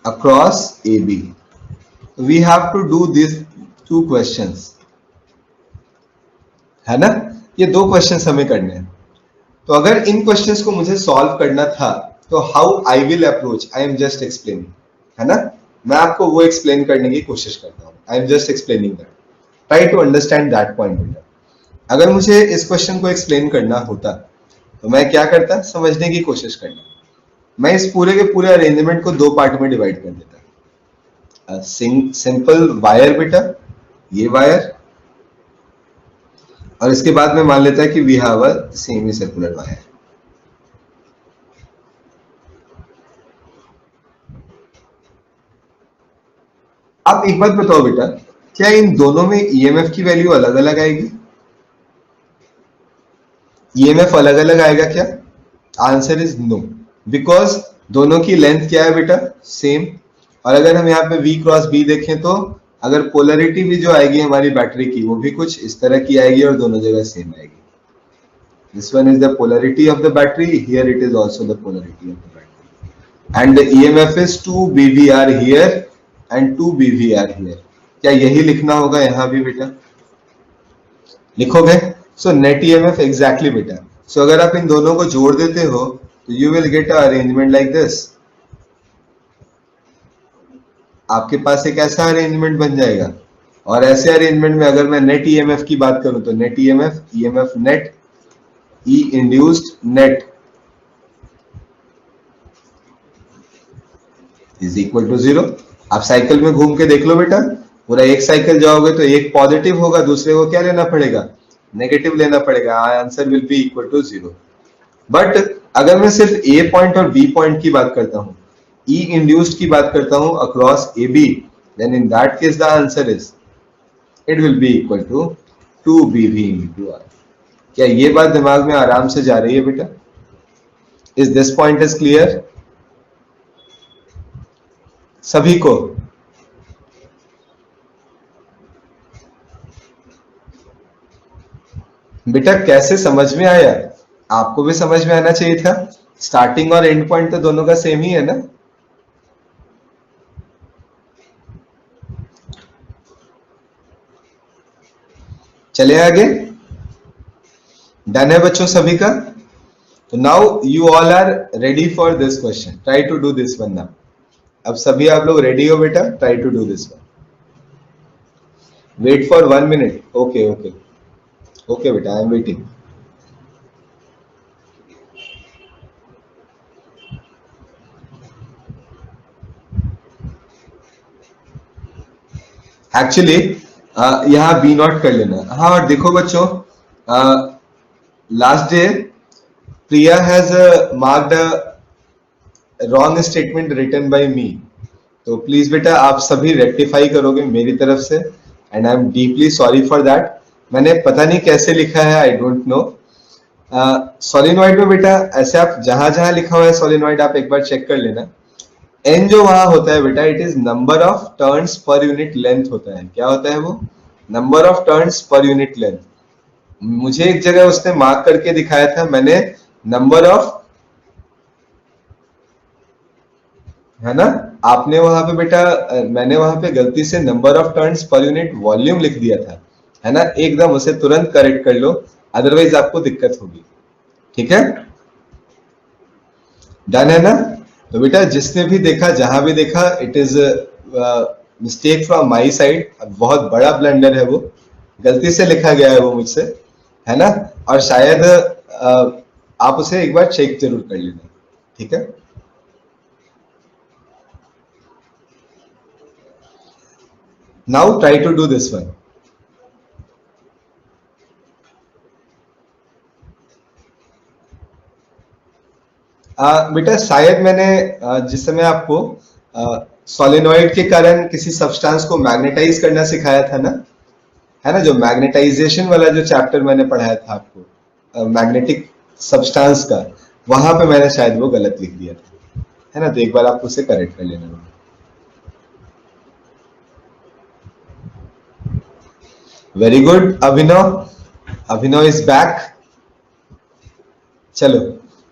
across AB. We have to do these two questions, है ना। ये दो क्वेश्चंस हमें करने हैं, तो अगर इन क्वेश्चंस को मुझे सॉल्व करना था तो how I will approach, I am just explaining, है ना। मैं आपको वो एक्सप्लेन करने की कोशिश करता हूँ, I am just explaining that, try to understand that point बेटा। अगर मुझे इस क्वेश्चन को एक्सप्लेन करना होता तो मैं क्या करता, समझने की कोशिश करना, मैं इस पूरे के पूरे अरेंजमेंट को दो पार्ट में डिवाइड कर देता। सिंपल वायर बेटा, ये वायर, और इसके बाद में मान लेता है कि we have a semi circular wire. आप एक बात बताओ बेटा, क्या इन दोनों में EMF की वैल्यू अलग अलग आएगी? EMF अलग अलग आएगा क्या? आंसर इज नो, बिकॉज दोनों की लेंथ क्या है बेटा, सेम। और अगर हम यहाँ पे V क्रॉस B देखें तो अगर पोलरिटी भी जो आएगी हमारी बैटरी की वो भी कुछ इस तरह की आएगी और दोनों जगह सेम आएगी। This one is the polarity of the battery, here it is also the polarity of the battery, and the EMF is 2 BVR here and 2 BVR here. क्या यही लिखना होगा यहाँ भी बेटा, लिखोगे? So net EMF exactly बेटा, so अगर आप इन दोनों को जोड़ देते हो तो you will get a arrangement like this, आपके पास एक ऐसा अरेंजमेंट बन जाएगा। और ऐसे अरेंजमेंट में अगर मैं नेट EMF की बात करूं तो net EMF net E induced net is equal to 0। आप साइकिल में घूम के देख लो बेटा, पूरा एक साइकिल जाओगे तो एक पॉजिटिव होगा, दूसरे को क्या लेना पड़ेगा, नेगेटिव लेना पड़ेगा, answer will be equal to 0। But अगर मैं सिर्फ A पॉइंट और B पॉइंट की बात करता हूं, E induced की बात करता हूं across AB, then in that case the answer is it will be equal to 2BV into R। क्या ये बात दिमाग में आराम से जा रही है बेटा? Is this point is clear सभी को? बेटा कैसे समझ में आया? आपको भी समझ में आना चाहिए था, स्टार्टिंग और एंड पॉइंट तो दोनों का सेम ही है ना। चले आगे, डन है बच्चों सभी का। तो now you all are ready for this question, try to do this one now. अब सभी आप लोग रेडी हो बेटा, try to do this one. Wait for 1 minute. Okay okay okay बेटा, आई एम वेटिंग। एक्चुअली यहाँ बी नॉट कर लेना। हाँ, और देखो बच्चों, last day Priya has marked wrong statement written by me. तो प्लीज बेटा आप सभी रेक्टिफाई करोगे मेरी तरफ से, and I am deeply sorry for that. मैंने पता नहीं कैसे लिखा है, आई डोंट नो। सोलिनॉइड में बेटा ऐसे आप जहां जहां लिखा हुआ है सोलिनॉइड, आप एक बार चेक कर लेना। एन जो वहां होता है बेटा, it is number of turns per unit length होता है। क्या होता है वो? Number of turns per unit length. मुझे एक जगह उसने मार्क करके दिखाया था, मैंने नंबर ऑफ, है ना, आपने वहां पे बेटा, मैंने वहां पे गलती से number of turns per unit volume लिख दिया था, है ना। एकदम उसे तुरंत करेक्ट कर लो, अदरवाइज आपको दिक्कत होगी। ठीक है, डन है ना। तो बेटा जिसने भी देखा, जहां भी देखा, it is mistake from my side. बहुत बड़ा ब्लंडर है वो, गलती से लिखा गया है वो मुझसे, है ना। और शायद आप उसे एक बार चेक जरूर कर लेना। ठीक है, now try to do this one. बेटा शायद मैंने जिस समय आपको सोलेनॉइड के कारण किसी सब्सटेंस को मैग्नेटाइज करना सिखाया था ना, है ना, जो मैग्नेटाइजेशन वाला जो चैप्टर मैंने पढ़ाया था आपको मैग्नेटिक सब्सटेंस का, वहां पे मैंने शायद वो गलत लिख दिया था, है ना। तो एक बार आप उसे करेक्ट कर लेना। Very good Abhinav, Abhinav is back. चलो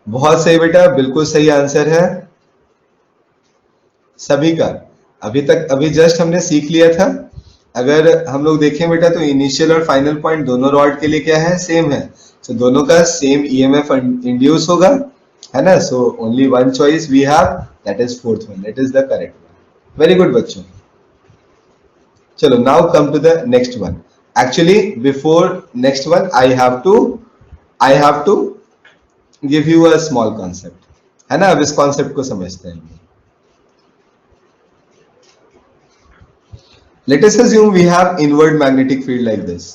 बहुत सही बेटा, बिल्कुल सही आंसर है सभी का। अभी तक, अभी जस्ट हमने सीख लिया था। अगर हम लोग देखें बेटा, तो इनिशियल और फाइनल पॉइंट दोनों रॉड के लिए क्या है? सेम है। तो दोनों का सेम ईएमएफ इंड्यूस होगा, है ना। So only one choice we have, that is fourth one, that is the correct one. Very good बच्चों। चलो now come to the next one. Actually before next one I have to give you a small concept, है ना। अब इस concept को समझते हैं। Let us assume we have inward magnetic field like this.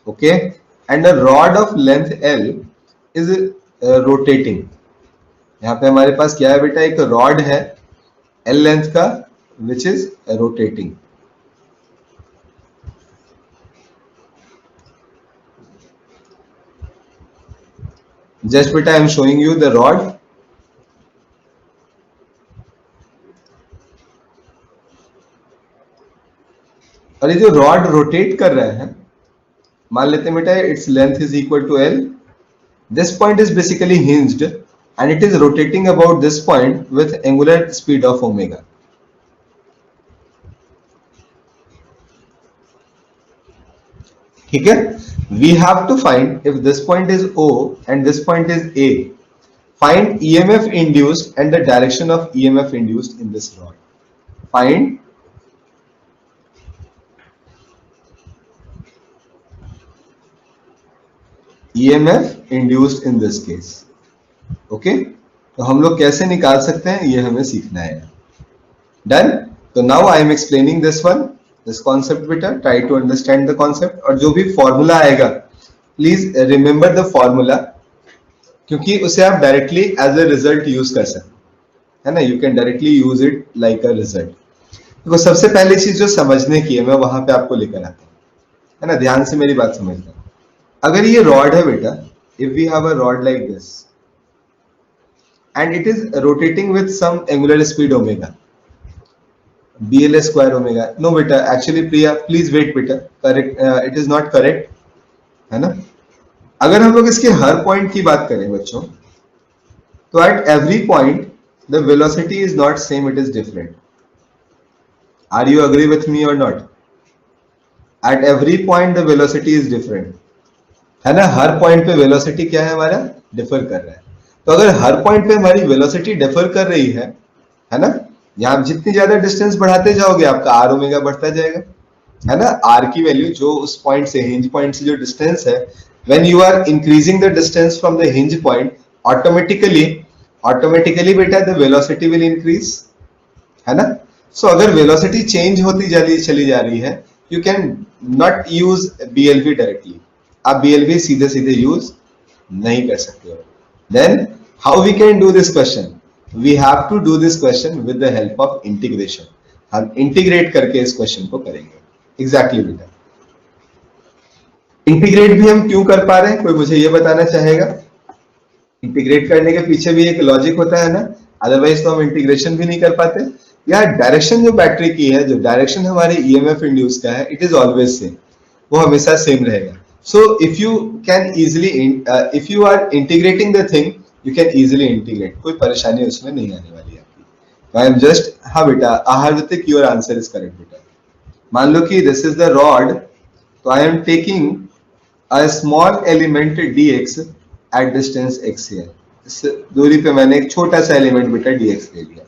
Okay, and a rod of length L is rotating. यहाँ पे हमारे पास क्या है बेटा? एक रॉड है L लेंथ का, which is rotating. Just बेटा I am showing you the rod. और ये जो रॉड रोटेट कर रहा है, मान लेते हैं बेटा its length is equal to L. This point is basically hinged and it is rotating about this point with angular speed of omega. ठीक है, we have to find if this point is O and this point is A. Find EMF induced and the direction of EMF induced in this rod. Find EMF induced in this case. Okay, तो हम लोग कैसे निकाल सकते हैं ये हमें सीखना है। Done? तो now I am explaining this one, this concept बेटा, try to understand the concept। और जो भी फॉर्मूला आएगा प्लीज रिमेंबर द फॉर्मूला, क्योंकि उसे आप directly as a result use कर सकते हैं ना। You can directly use it like a result. देखो सबसे पहली चीज जो समझने की है, मैं वहां पे आपको लेकर आता हूँ, है ना। ध्यान से मेरी बात समझना। अगर ये रॉड है बेटा, if we have a rod like this and it is rotating with some angular speed omega, B L square omega. No बेटा, एक्चुअली प्रिया प्लीज वेट बेटा, correct, it is not correct, है ना। अगर हम लोग इसके हर पॉइंट की बात करें बच्चों, तो at every point the velocity is not same, it is different. Are you agree with me और not? At every point the velocity is different, है ना। हर पॉइंट पे वेलोसिटी क्या है हमारा, डिफर कर रहा है। तो अगर हर पॉइंट पे हमारी वेलोसिटी डिफर कर रही है ना, यहाँ आप जितनी ज्यादा डिस्टेंस बढ़ाते जाओगे आपका आर ओमेगा बढ़ता जाएगा, है ना। आर की वैल्यू जो उस पॉइंट से, हिंज पॉइंट से जो डिस्टेंस है, when you are increasing the distance from the hinge point, automatically बेटा द वेलोसिटी विल इंक्रीज, है ना। सो अगर वेलोसिटी चेंज होती चली जा रही है, you can not use BLV directly, आप बीएलवी सीधे सीधे यूज नहीं कर सकते हो। Then how we can do this question, we have to do this question with the help of integration. हम इंटीग्रेट करके इस क्वेश्चन को करेंगे। एग्जैक्टली बेटा, इंटीग्रेट भी हम क्यों कर पा रहे हैं, कोई मुझे ये बताना चाहेगा? इंटीग्रेट करने के पीछे भी एक लॉजिक होता है ना, अदरवाइज तो हम इंटीग्रेशन भी नहीं कर पाते। या डायरेक्शन जो बैटरी की है, जो डायरेक्शन हमारे ईएमएफ इंड्यूस का है, इट इज ऑलवेज सेम, वो हमेशा सेम रहेगा। So if you can easily, if you are integrating the thing, you can easily integrate, कोई परेशानी उसमें नहीं आने वाली आपकी। आई एम जस्ट, हाँ बेटा, हार्दिक योर आंसर इज करेक्ट बेटा। मान लो कि दिस इज द रॉड, तो I am taking a small element dx at distance x here, इस दूरी पे मैंने एक छोटा सा एलिमेंट बेटा dx ले लिया।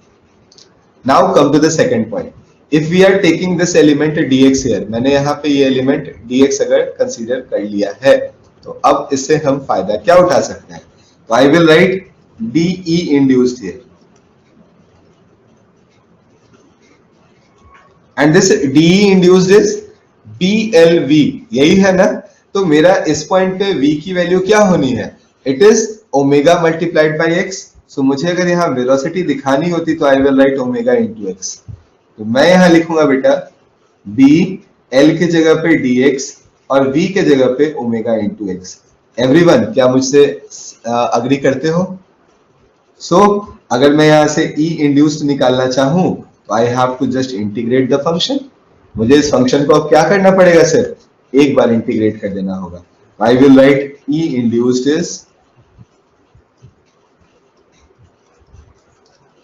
Now come to the second point, if we are taking this element dx here, मैंने यहाँ पे ये एलिमेंट dx अगर कंसीडर कर लिया है, तो अब इससे हम फायदा क्या उठा सकते हैं? तो I will right dE induced here, and this dE induced is BLV, यही है ना। तो मेरा इस पॉइंट पे v की वैल्यू क्या होनी है? It is omega multiplied by x। सो मुझे अगर यहाँ वेलोसिटी दिखानी होती तो I will right omega into x। तो मैं यहाँ लिखूंगा बेटा b, l के जगह पे dx और v के जगह पे ओमेगा इंटू x। एवरीवन, क्या मुझसे अग्री करते हो? सो अगर मैं यहाँ से E इंड्यूस्ड निकालना चाहूं, तो I have to just integrate the function. मुझे इस फंक्शन को अब क्या करना पड़ेगा? सिर्फ एक बार इंटीग्रेट कर देना होगा। आई will right E induced is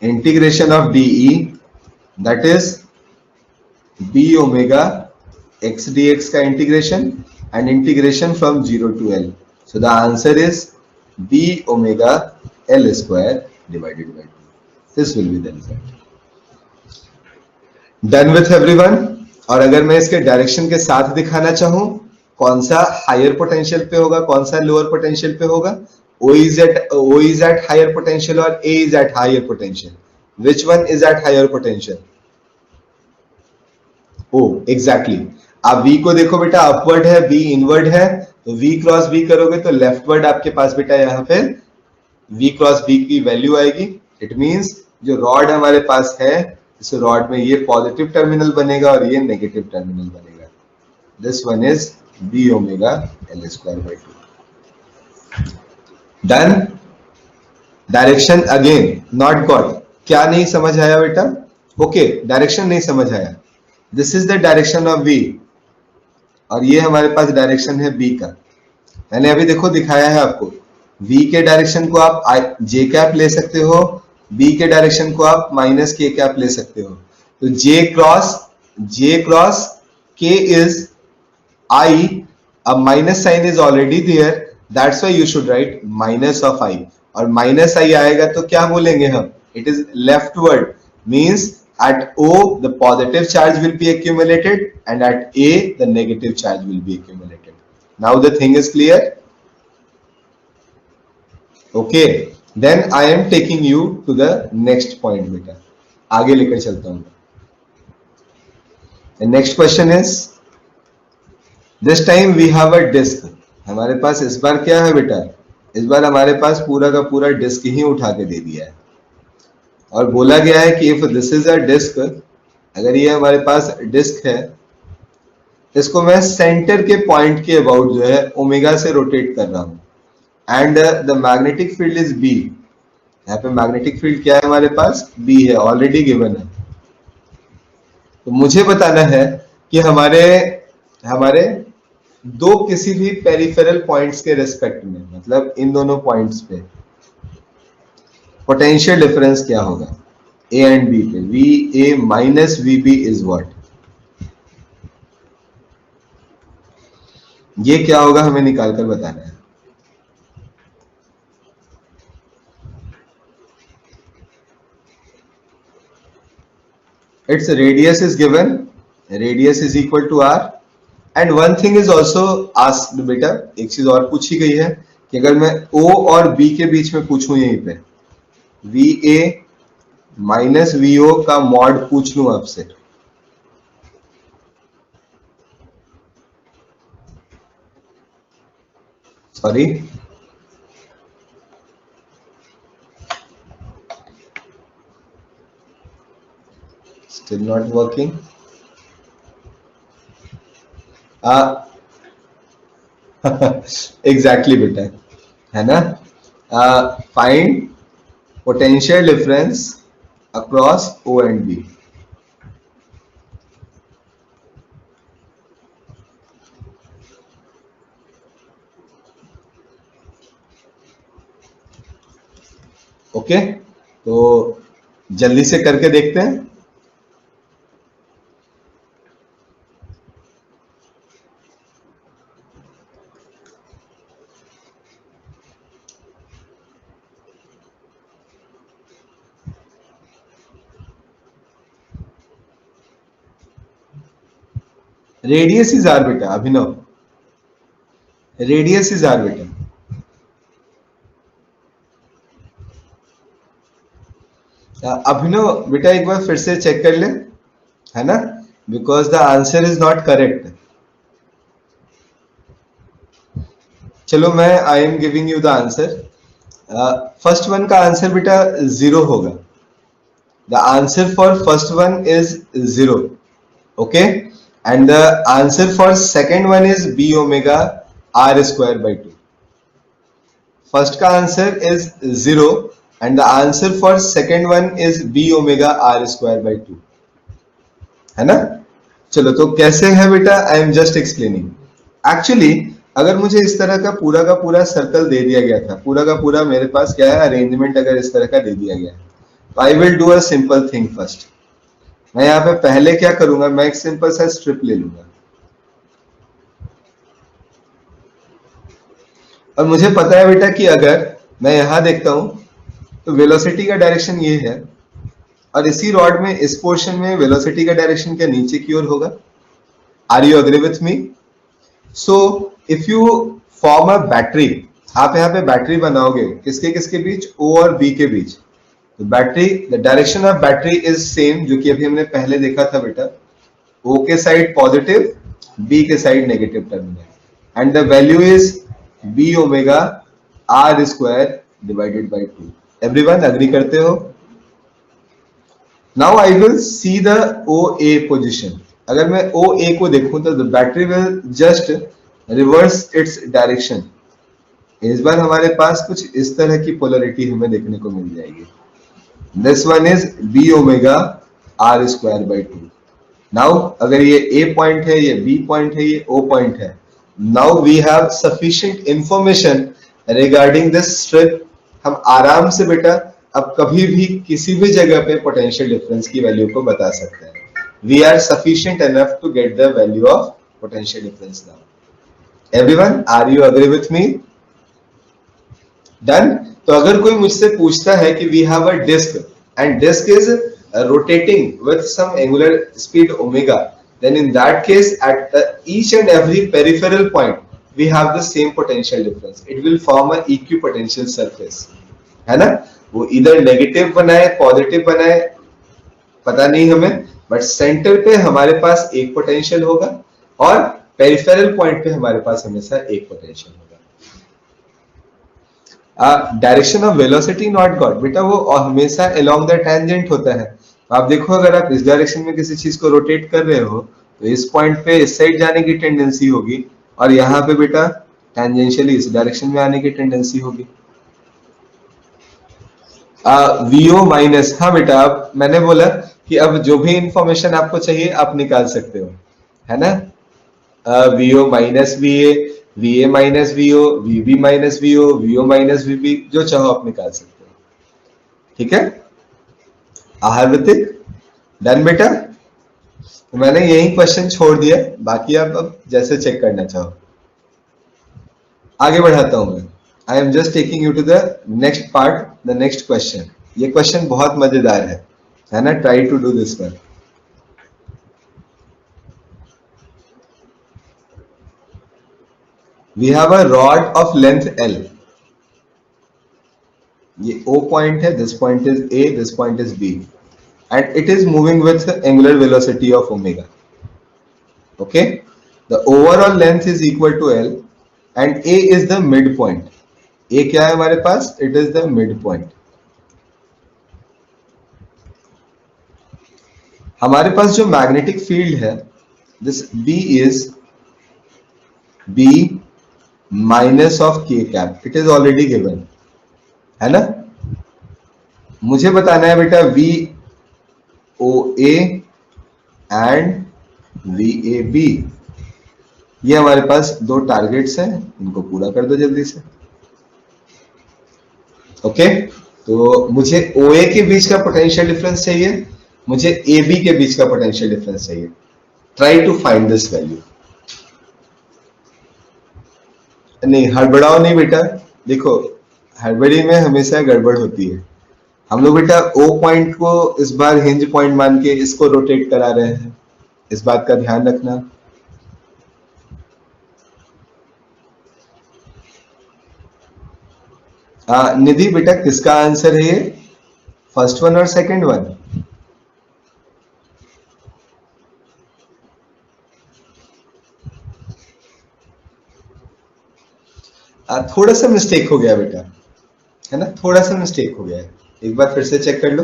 integration of dE, that is b omega x dx का integration, and integration from 0 to l। So the answer is b omega l square divided by 2। This will be the result. Done with everyone. और अगर मैं इसके direction के साथ दिखाना चाहूं, कौन सा हायर पोटेंशियल पे होगा, कौन सा लोअर पोटेंशियल पे होगा? O is at higher potential और A is at higher potential. Which one is at higher potential? O, exactly. आप V को देखो बेटा, अपवर्ड है, B इनवर्ड है, तो V क्रॉस B करोगे तो लेफ्टवर्ड आपके पास बेटा यहाँ पे V क्रॉस B की वैल्यू आएगी। इट मींस जो रॉड हमारे पास है, इस रॉड में ये पॉजिटिव टर्मिनल बनेगा और ये नेगेटिव टर्मिनल बनेगा। This one is B omega L square by 2। Done. Direction again not got. क्या नहीं समझ आया बेटा? ओके, डायरेक्शन नहीं समझ आया। This is the direction of V और ये हमारे पास डायरेक्शन है B का। मैंने अभी देखो दिखाया है आपको, V के डायरेक्शन को आप J कैप ले सकते हो, B के डायरेक्शन को आप माइनस K कैप ले सकते हो। तो J cross K is I, अब minus sign is already there, that's why you should write minus of I। और माइनस I आएगा तो क्या बोलेंगे हम? It is leftward, means at O the positive charge will be accumulated and at A the negative charge will be accumulated. Now the thing is clear? Okay, then I am taking you to the next point beta. आगे लेकर चलता हूँ। The next question is, this time we have a disk. हमारे पास इस बार क्या है बेटा? इस बार हमारे पास पूरा का पूरा डिस्क ही उठा के दे दिया है और बोला गया है कि if this is a disc, अगर ये हमारे पास डिस्क है, इसको मैं सेंटर के पॉइंट के अबाउट जो है ओमेगा से रोटेट कर रहा हूं, and the magnetic field is B. यहाँ पे मैग्नेटिक फील्ड क्या है हमारे पास? बी है, ऑलरेडी गिवन है। तो मुझे बताना है कि हमारे हमारे दो किसी भी पेरिफेरल पॉइंट्स के रेस्पेक्ट में, मतलब इन दोनों पॉइंट्स पे पोटेंशियल डिफरेंस क्या होगा ए एंड बी पे। V A minus V B is what, ये क्या होगा हमें निकाल कर बताना है। Its radius is given, radius is equal to r, and one thing is also asked बेटा, एक चीज और पूछी गई है कि अगर मैं O और B के बीच में पूछूं यहीं पे VA माइनस VO का मॉड पूछ लूं आपसे, sorry still not working, exactly बेटा, है ना। Find potential difference across O and B। Okay, तो जल्दी से करके देखते हैं। रेडियस इज आर बेटा, अभिनव, रेडियस इज आर बेटा। अभिनव बेटा एक बार फिर से चेक कर ले, है ना, because the answer is not correct. चलो मैं I am giving you the answer. First one का आंसर बेटा 0 होगा। The answer for first one is 0, okay, and the answer for second one is b omega r square by 2। First का answer is 0 and the answer for second one is b omega r square by 2, है ना। चलो तो कैसे है बेटा, I am just explaining. Actually अगर मुझे इस तरह का पूरा सर्कल दे दिया गया था, पूरा का पूरा मेरे पास क्या है अरेंजमेंट, अगर इस तरह का दे दिया गया है, तो I will do a simple thing. First मैं यहाँ पे पहले क्या करूंगा, मैं एक सिंपल सा स्ट्रिप ले लूंगा, और मुझे पता है बेटा कि अगर मैं यहां देखता हूं तो वेलोसिटी का डायरेक्शन ये है, और इसी रॉड में इस पोर्शन में वेलोसिटी का डायरेक्शन क्या नीचे की ओर होगा। Are you agree with me? So if you form a battery, आप यहाँ पे बैटरी बनाओगे किसके किसके बीच, O और B के बीच, तो battery, the direction of battery is same, जो कि अभी हमने पहले देखा था बेटा, O के साइड पॉजिटिव, B के side negative terminal, and the value is b omega r square divided by 2। Everyone agree करते हो? Now I will see the OA position. अगर मैं OA को देखूं तो the battery will just reverse its direction. इस बार हमारे पास कुछ इस तरह की पोलरिटी हमें देखने को मिल जाएगी। This one is b omega r square by 2। Now अगर ये A पॉइंट है, ये B पॉइंट है, ये O पॉइंट है, now we have sufficient information regarding this strip. हम आराम से बेटा अब कभी भी किसी भी जगह पे पोटेंशियल डिफरेंस की वैल्यू को बता सकते हैं। We are sufficient enough to get the value of potential difference now. Everyone are you agree with me? Done. तो अगर कोई मुझसे पूछता है कि we have a disc and disc is rotating with some angular speed omega, then in that case at each and every peripheral point we have the same potential difference. It will form a equipotential surface, है ना। वो इधर negative बनाए positive बनाए पता नहीं हमें, but centre पे हमारे पास एक पोटेंशियल होगा और पेरिफेरल पॉइंट पे हमारे पास हमेशा एक पोटेंशियल होगा। Direction of velocity not got बेटा, वो हमेशा अलोंग द टेंजेंट होता है। आप देखो अगर आप इस डायरेक्शन में किसी चीज को रोटेट कर रहे हो तो इस पॉइंट पे इस साइड जाने की टेंडेंसी होगी, और यहाँ पे बेटा टेंजेंशियली इस डायरेक्शन में आने की टेंडेंसी होगी। VO माइनस, हाँ बेटा, अब मैंने बोला कि अब जो भी इंफॉर्मेशन आपको चाहिए आप निकाल सकते हो, है ना। V O minus V A, V A minus V O, V B minus V O, V O minus V B, जो चाहो आप निकाल सकते हो। ठीक है, आहार वितिक डन बेटा। तो मैंने यही क्वेश्चन छोड़ दिया, बाकी आप अब जैसे चेक करना चाहो। आगे बढ़ाता हूं मैं। I am just taking you to the next part, the next question. ये क्वेश्चन बहुत मजेदार है ना। Try to do this one. We have a rod of length L। ये O पॉइंट है, this point is A, this point is B, and it is moving with angular velocity of omega. Okay, the overall length is equal to L and A is the midpoint. A क्या है हमारे पास? It is the midpoint. हमारे पास जो magnetic field है, this B is B minus of K cap. It is already given, है ना। मुझे बताना है बेटा V OA एंड VAB, ये हमारे पास दो टारगेट्स हैं, इनको पूरा कर दो जल्दी से। ओके, तो मुझे OA के बीच का पोटेंशियल डिफरेंस चाहिए, मुझे AB के बीच का पोटेंशियल डिफरेंस चाहिए। Try to find this value. नहीं, हड़बड़ाओ नहीं बेटा। देखो, हड़बड़ी में हमेशा गड़बड़ होती है। हम लोग बेटा O पॉइंट को इस बार हिंज पॉइंट मान के इसको रोटेट करा रहे हैं, इस बात का ध्यान रखना। निधि बेटा, किसका आंसर है ये? फर्स्ट वन और सेकंड वन? थोड़ा सा मिस्टेक हो गया बेटा, है ना, थोड़ा सा मिस्टेक हो गया है। एक बार फिर से चेक कर लो।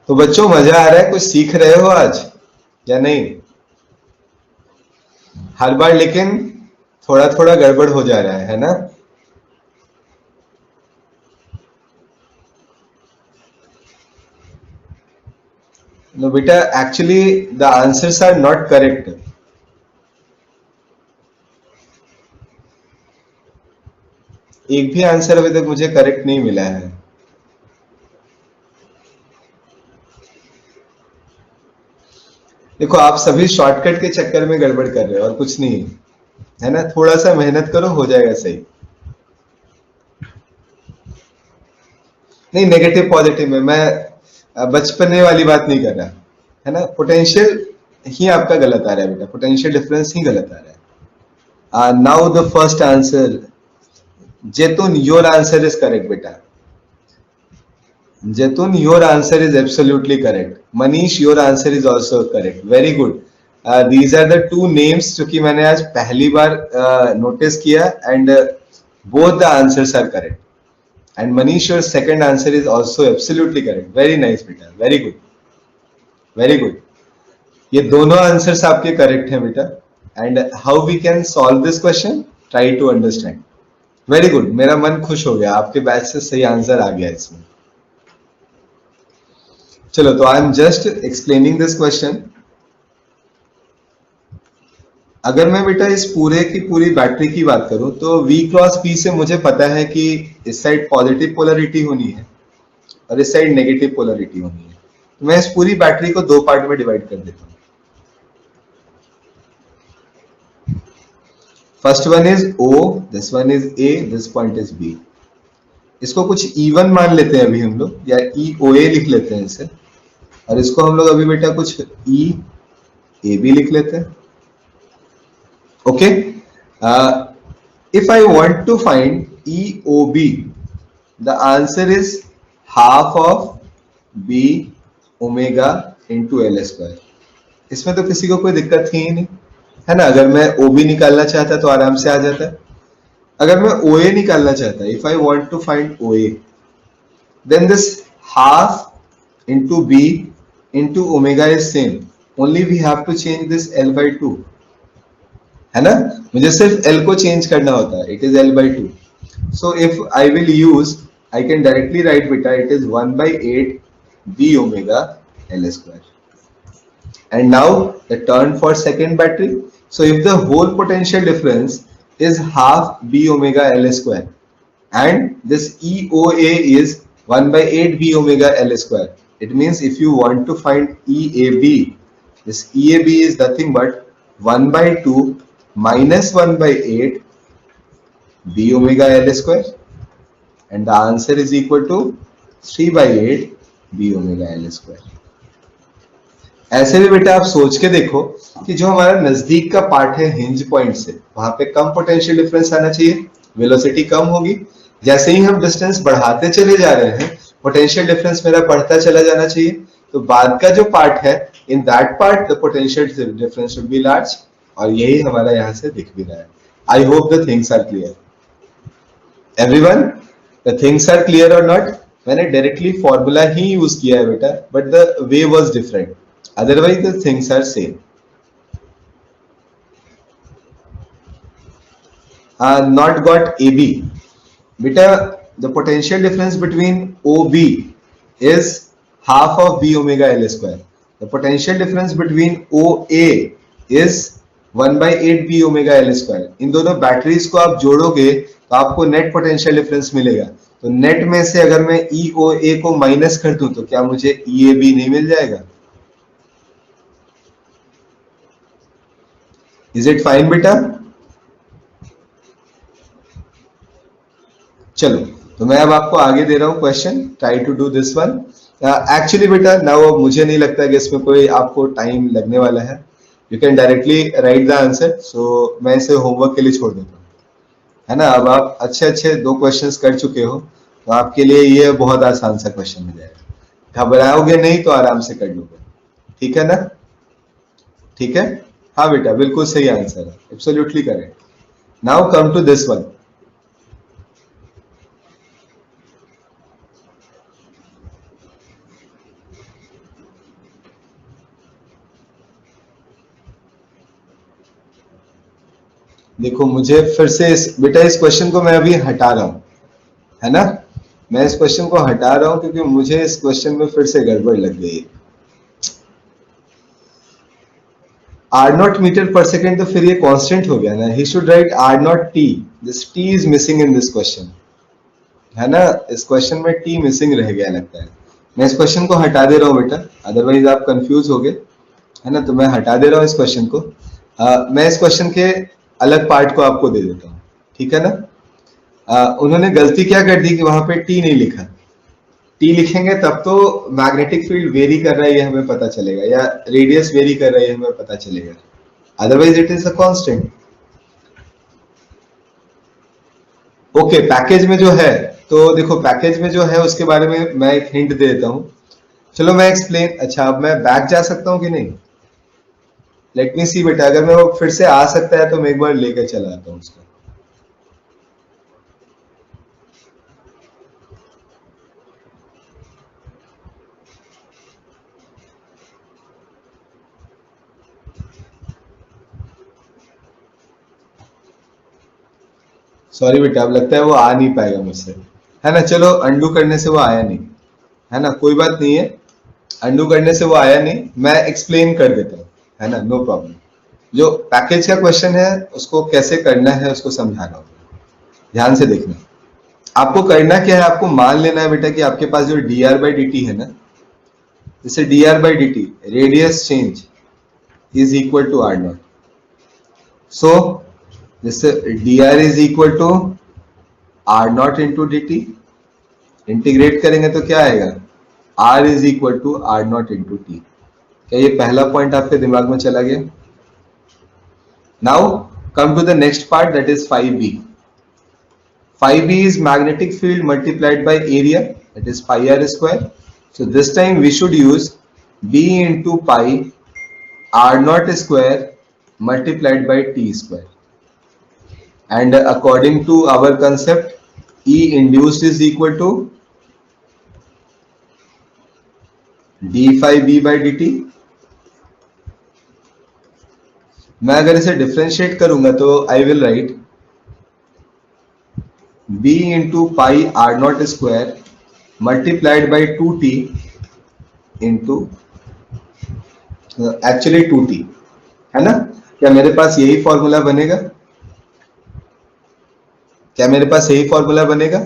तो बच्चों, मजा आ रहा है? कुछ सीख रहे हो आज या नहीं? हर बार लेकिन थोड़ा थोड़ा गड़बड़ हो जा रहा है ना। No beta, actually the answers are not correct. एक भी आंसर अभी तक मुझे करेक्ट नहीं मिला है। देखो, आप सभी शॉर्टकट के चक्कर में गड़बड़ कर रहे हो और कुछ नहीं है ना। थोड़ा सा मेहनत करो, हो जाएगा सही। नहीं, नेगेटिव पॉजिटिव में मैं बचपने वाली बात नहीं कर रहा, है ना। पोटेंशियल ही आपका गलत आ रहा है बेटा, पोटेंशियल डिफरेंस ही गलत आ रहा है। Now the first answer, Zaitoon, your answer is correct बेटा। Zaitoon, your answer is absolutely correct. Manish, your answer is also correct, very good. These are the two names जो कि मैंने आज पहली बार नोटिस किया, and both the answers are correct. And Manish, your second answer is also absolutely correct. Very nice बेटा, very good, very good. ये दोनों आंसर्स आपके करेक्ट हैं बेटा। And how we can solve this question? Try to understand. Very good. मेरा मन खुश हो गया, आपके बैच से सही आंसर आ गया इसमें। चलो, तो I am just explaining this question. अगर मैं बेटा इस पूरे की पूरी बैटरी की बात करूं तो V क्रॉस P से मुझे पता है कि इस साइड पॉजिटिव पोलरिटी होनी है और इस साइड नेगेटिव पोलरिटी होनी है। तो मैं इस पूरी बैटरी को दो पार्ट में डिवाइड कर देता हूं। First one is O, this one is A, this point is B। इसको कुछ E1 मान लेते हैं अभी हम लोग, या EOA लिख लेते हैं इसे, और इसको हम लोग अभी बेटा कुछ EAB लिख लेते हैं। Okay, if I want to find EOB, the answer is half of B omega into L square। इसमें तो किसी को कोई दिक्कत ही नहीं, है ना। अगर मैं OB निकालना चाहता तो आराम से आ जाता है। अगर मैं OA निकालना चाहता, if I want to find OA, then this half into B into omega is same, only we have to change this L by 2, है ना। मुझे सिर्फ L को चेंज करना होता है, it is L by 2। So if I will use, I can directly write beta, it is 1 by 8 b omega L square. And now the turn for second battery. So if the whole potential difference is half b omega L square and this EOA is 1 by 8 b omega L square. It means if you want to find EAB, this EAB is nothing but 1 by 2 minus 1 by 8 b omega L square, and the answer is equal to 3 by 8 b omega L square. ऐसे भी बेटा आप सोच के देखो कि जो हमारा नजदीक का पार्ट है हिंज पॉइंट से, वहां पे कम पोटेंशियल डिफरेंस आना चाहिए, वेलोसिटी कम होगी। जैसे ही हम डिस्टेंस बढ़ाते चले जा रहे हैं, पोटेंशियल डिफरेंस मेरा बढ़ता चला जाना चाहिए। तो बाद का जो पार्ट है, in that part the potential difference should be large, और यही हमारा यहाँ से दिख भी रहा है। I hope the things are clear. Everyone, the things are clear और नॉट? मैंने डायरेक्टली फॉर्मूला ही यूज किया है बेटा, but the way was different, otherwise the things are same. Not got AB. Beta, the potential difference between OB is half of b omega L square. The potential difference between OA is 1 by 8 b omega L square. इन दोनों batteries को आप जोड़ोगे तो आपको net potential difference मिलेगा। तो net में से अगर मैं EOA को माइनस कर दूं तो क्या मुझे EAB नहीं मिल जाएगा? Is it fine बेटा? चलो, तो मैं अब आपको आगे दे रहा हूं question, try to do this one. Actually बेटा नाउ मुझे नहीं लगता कि इसमें कोई आपको टाइम लगने वाला है। You can directly write the answer, so मैं इसे होमवर्क के लिए छोड़ देता हूँ, है ना। अब आप अच्छे अच्छे 2 क्वेश्चंस कर चुके हो, तो आपके लिए ये बहुत आसान सा क्वेश्चन मिल जाएगा। घबराओगे नहीं तो आराम से कर लोगे, ठीक है ना? ठीक है, हाँ बेटा बिल्कुल सही आंसर है, absolutely correct. Now come to this one. देखो मुझे फिर से बेटा इस क्वेश्चन को मैं अभी हटा रहा हूं, है ना। मैं इस क्वेश्चन को हटा रहा हूं क्योंकि मुझे इस क्वेश्चन में फिर से गड़बड़ लग गई। R naught metre per second, तो फिर ये कांस्टेंट हो गया ना। He should write R naught T, this T is missing in this question, है ना। इस क्वेश्चन में टी मिसिंग रह गया लगता है। मैं इस क्वेश्चन को हटा दे रहा हूँ बेटा, अदरवाइज आप कंफ्यूज हो गए, है ना। तो मैं हटा दे रहा हूँ इस क्वेश्चन को। मैं इस क्वेश्चन के अलग पार्ट को आपको दे देता हूँ, ठीक है ना। उन्होंने गलती क्या कर दी कि वहां पे टी नहीं लिखा। टी लिखेंगे तब तो मैग्नेटिक फील्ड वेरी कर रहा है ये हमें पता चलेगा, या रेडियस वेरी कर रहा है हमें पता चलेगा, otherwise it is a constant. Okay, package में जो है, तो देखो पैकेज में जो है उसके बारे में मैं एक हिंट दे देता हूँ। चलो मैं एक्सप्लेन, अच्छा अब मैं बैक जा सकता हूँ कि नहीं? लेट मी सी बेटा, अगर मैं वो फिर से आ सकता है तो मैं एक बार लेकर चला आता हूँ उसको। सॉरी बेटा, अब लगता है वो आ नहीं पाएगा मुझसे, है ना। चलो अंडू करने से वो आया नहीं, है ना, कोई बात नहीं है। अंडू करने से वो आया नहीं, मैं एक्सप्लेन कर देता हूँ, है ना, नो प्रॉब्लम। जो पैकेज का क्वेश्चन है उसको कैसे करना है उसको समझा रहा हूँ, ध्यान से देखना। आपको करना क्या है, आपको मान लेना है बेटा कि आपके पास जो dr बाई dt है ना, जैसे dr by dt radius change is equal to r naught. So जैसे dr is equal to r naught into dt, integrate करेंगे तो क्या आएगा, r is equal to r naught into T. क्या ये पहला पॉइंट आपके दिमाग में चला गया? Now come to the next part, that is 5b। 5b is magnetic field multiplied by area, that is pi r square. So this time we should use b into pi r naught square multiplied by t square. And according to our concept, E induced is equal to d phi b by dt. मैं अगर इसे differentiate करूंगा तो I will write b into pi R naught square multiplied by 2t into actually 2t, है ना। क्या मेरे पास यही फॉर्मूला बनेगा? क्या मेरे पास यही फॉर्मूला बनेगा?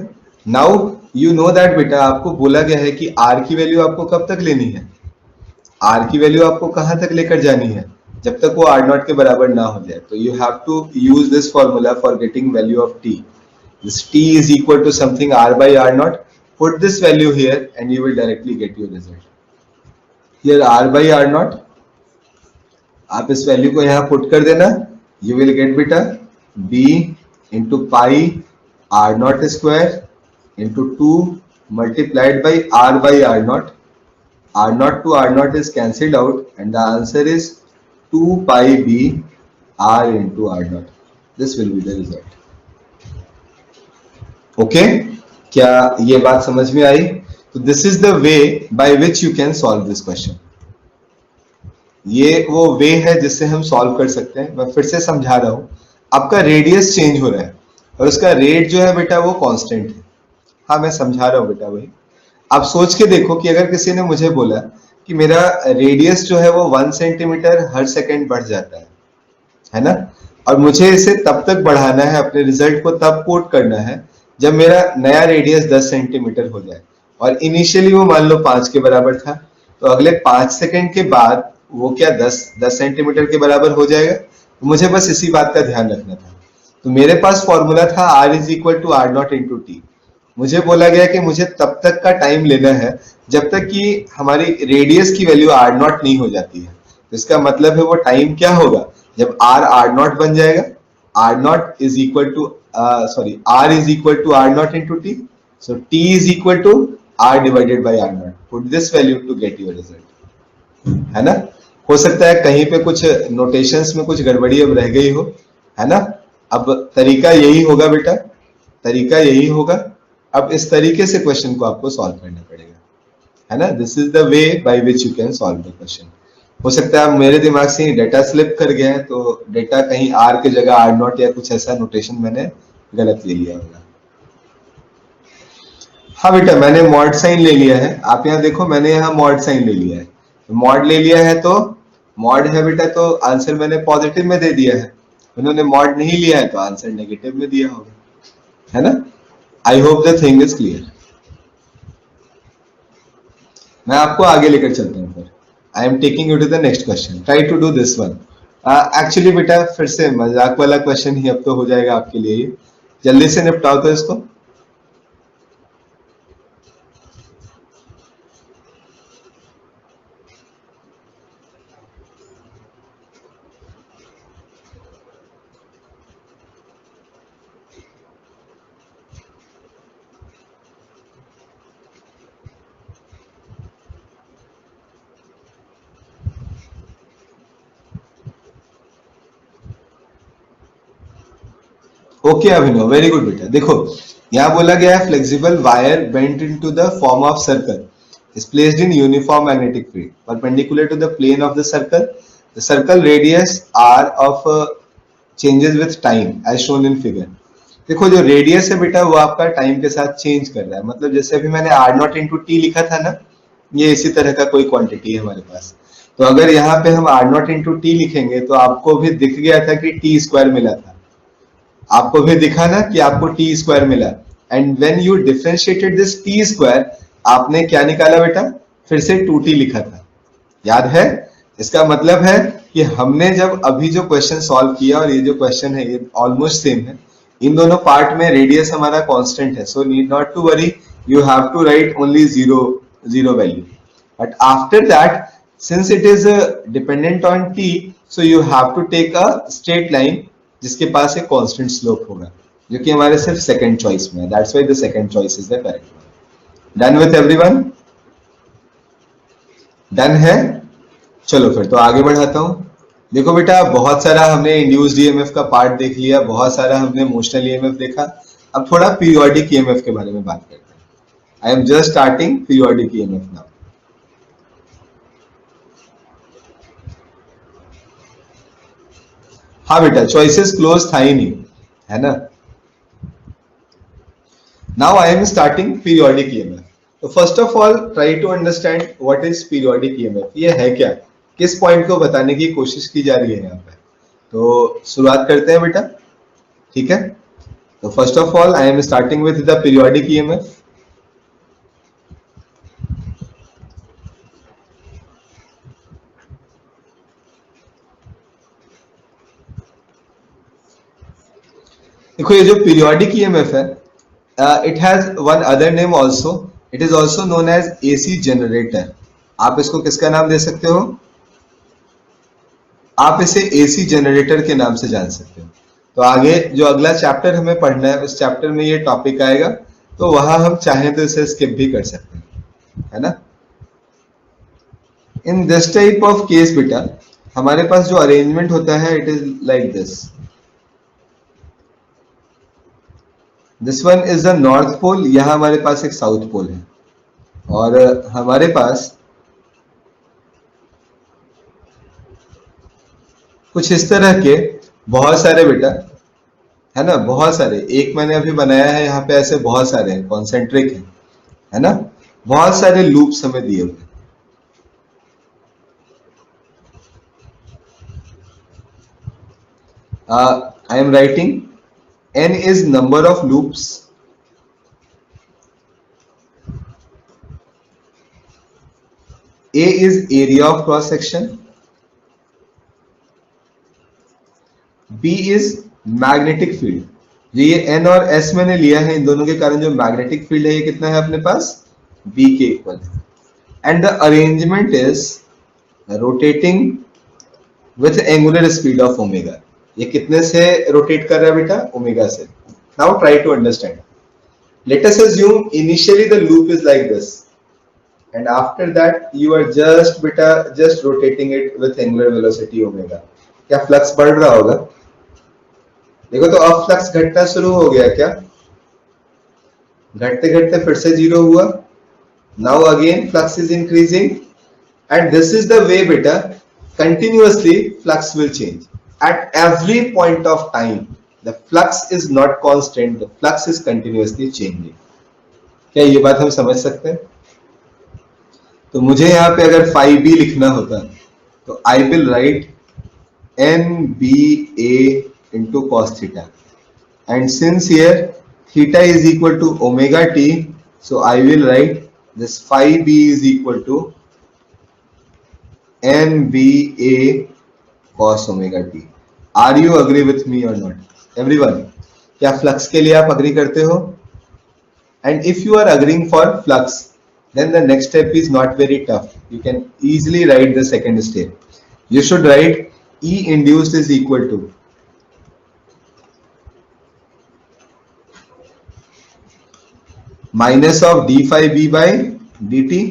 नाउ यू नो दैट बेटा, आपको बोला गया है कि आर की वैल्यू आपको कब तक लेनी है? आर की वैल्यू आपको कहां तक लेकर जानी है? जब तक वो आर नॉट के बराबर ना हो जाए। तो you have to use this formula for getting value of T. This t is equal to something r by r naught. Put this value here and you will directly get your result. Here r by r naught, आप इस value को यहाँ put कर देना. You will get बेटा b into pi r naught square into 2 multiplied by r naught. R naught to r naught is cancelled out and the answer is 2 pi b r into r naught. This will be the result. Okay क्या ये बात समझ में आई? तो this is the way by which you can solve this question. ये वो वे है जिससे हम सॉल्व कर सकते हैं. मैं फिर से समझा रहा हूं. आपका रेडियस चेंज हो रहा है और उसका रेट जो है बेटा वो कांस्टेंट है. हाँ मैं समझा रहा हूं बेटा वही. आप सोच के देखो कि अगर किसी ने मुझे बोला कि मेरा रेडियस जो है वो 1 सेंटीमीटर हर सेकेंड बढ़ जाता है ना, और मुझे इसे तब तक बढ़ाना है, अपने रिजल्ट को तब कोट करना है जब मेरा नया रेडियस 10 सेंटीमीटर हो जाए, और इनिशियली वो मान लो 5 के बराबर था, तो अगले 5 सेकंड के बाद वो क्या 10 सेंटीमीटर के बराबर हो जाएगा. तो मुझे बस इसी बात का ध्यान रखना था. तो मेरे पास फॉर्मूला था r is equal to R naught into T. मुझे बोला गया कि मुझे तब तक का टाइम लेना है जब तक कि हमारी रेडियस की वैल्यू आर नॉट नहीं हो जाती है. तो इसका मतलब है वो टाइम क्या होगा जब आर नॉट बन जाएगा. R naught is equal to r is equal to r naught into t. So t is equal to r divided by r naught. Put this value to get your result. है ना. हो सकता है कहीं पे कुछ नोटेशंस में कुछ गड़बड़ी अब रह गई हो, है ना. अब तरीका यही होगा बेटा, तरीका यही होगा. अब इस तरीके से क्वेश्चन को आपको सॉल्व करना पड़ेगा, है ना. This is the way by which you can solve the question. हो सकता है मेरे दिमाग से डेटा स्लिप कर गया है, तो डेटा कहीं आर के जगह आर नॉट या कुछ ऐसा नोटेशन मैंने गलत ले लिया होगा. हाँ बेटा मैंने मॉड साइन ले लिया है. आप यहाँ देखो मैंने यहाँ मॉड साइन ले लिया है. मॉड ले लिया है तो मॉड है बेटा, तो आंसर मैंने पॉजिटिव में दे दिया है. उन्होंने मॉड नहीं लिया है तो आंसर नेगेटिव में दिया होगा, है ना. I hope the thing is clear. मैं आपको आगे लेकर चलता हूँ. फिर I am taking you to the next question. Try to do this one. Actually बेटा फिर से मजाक वाला क्वेश्चन ही अब तो हो जाएगा आपके लिए. जल्दी से निपटाओ तो इसको. ओके अभिनव, वेरी गुड बेटा. देखो यहाँ बोला गया है flexible wire bent into the form of circle is placed in uniform magnetic field perpendicular to the plane of the circle. The circle radius r of changes with time as shown in figure. देखो जो radius है बेटा वो आपका time के साथ change कर रहा है. मतलब जैसे अभी मैंने आर नॉट इंटू टी लिखा था ना, ये इसी तरह का कोई क्वांटिटी है हमारे पास. तो अगर यहाँ पे हम आर नॉट इंटू टी लिखेंगे तो आपको भी दिख गया था कि टी स्क्वायर मिला था. आपको भी दिखा ना कि आपको टी स्क्वायर मिला. And when you differentiated this T square, आपने क्या निकाला बेटा? फिर से 2t लिखा था, याद है. इसका मतलब है कि हमने जब अभी जो क्वेश्चन सॉल्व किया और ये जो क्वेश्चन है ये ऑलमोस्ट सेम है. इन दोनों पार्ट में रेडियस हमारा कांस्टेंट है, so need not to worry. You have to write only zero value. But after that since it is dependent on t, so you have to take a straight line जिसके पास एक constant slope होगा, जो कि हमारे सिर्फ second choice में है. That's why the second choice is the correct one. Done with everyone? Done है. चलो फिर तो आगे बढ़ाता हूं. देखो बेटा बहुत सारा हमने इंड्यूस्ड ईएमएफ का पार्ट देख लिया, बहुत सारा हमने मोशनल ईएमएफ देखा. अब थोड़ा पीरियोडिक ईएमएफ के बारे में बात करते हैं. I am just starting periodic EMF now. हाँ बेटा चॉइसेस क्लोज था ही नहीं, है ना. Now I am starting periodic EMF. तो first of all try to understand what is periodic EMF, ये है क्या, किस पॉइंट को बताने की कोशिश की जा रही है यहाँ पे। तो शुरुआत करते हैं बेटा, ठीक है। तो first of all I am starting with the periodic EMF. देखो ये जो पीरियोडिक ईएमएफ है, it has one other name also, it is also known as AC generator. आप इसको किसका नाम दे सकते हो, आप इसे एसी जनरेटर के नाम से जान सकते हो। तो आगे जो अगला चैप्टर हमें पढ़ना है उस चैप्टर में ये टॉपिक आएगा, तो वहां हम चाहें तो इसे स्किप भी कर सकते हैं, है ना। In this type of case बेटा हमारे पास जो अरेंजमेंट होता है it is like this. This one is the north pole, यहां हमारे पास एक साउथ पोल है, और हमारे पास कुछ इस तरह के बहुत सारे बेटा, है ना, बहुत सारे, एक मैंने अभी बनाया है यहाँ पे, ऐसे बहुत सारे हैं, कॉन्सेंट्रिक है ना, बहुत सारे लूप्स हमें दिए हुए। आई am writing n is number of loops, a is area of cross section, b is magnetic field। ये n और s मैंने लिया है, इन दोनों के कारण जो मैग्नेटिक फील्ड है ये कितना है अपने पास, b के इक्वल है। And the arrangement is rotating with angular speed of omega. ये कितने से रोटेट कर रहा है बेटा, ओमेगा से। Now try to understand, let us assume initially the loop is like this and after that you are just बेटा just rotating it with angular velocity omega. क्या फ्लक्स बढ़ रहा होगा, देखो तो अब फ्लक्स घटना शुरू हो गया, क्या घटते घटते फिर से जीरो हुआ। Now again flux is increasing and this is the वे बेटा continuously flux will change at every point of time। the flux is not constant, the flux is continuously changing। क्या ये बात हम समझ सकते हैं। तो मुझे यहाँ पे अगर phi b लिखना होता तो I will write NBA into cos theta, and since here theta is equal to omega t, so I will write this phi b is equal to NBA cos omega t। Are you agree with me or not? Everyone, क्या flux के लिए आप agree करते हो? And if you are agreeing for flux, then the next step is not very tough. You can easily write the second step. You should write E induced is equal to minus of d phi b by dt.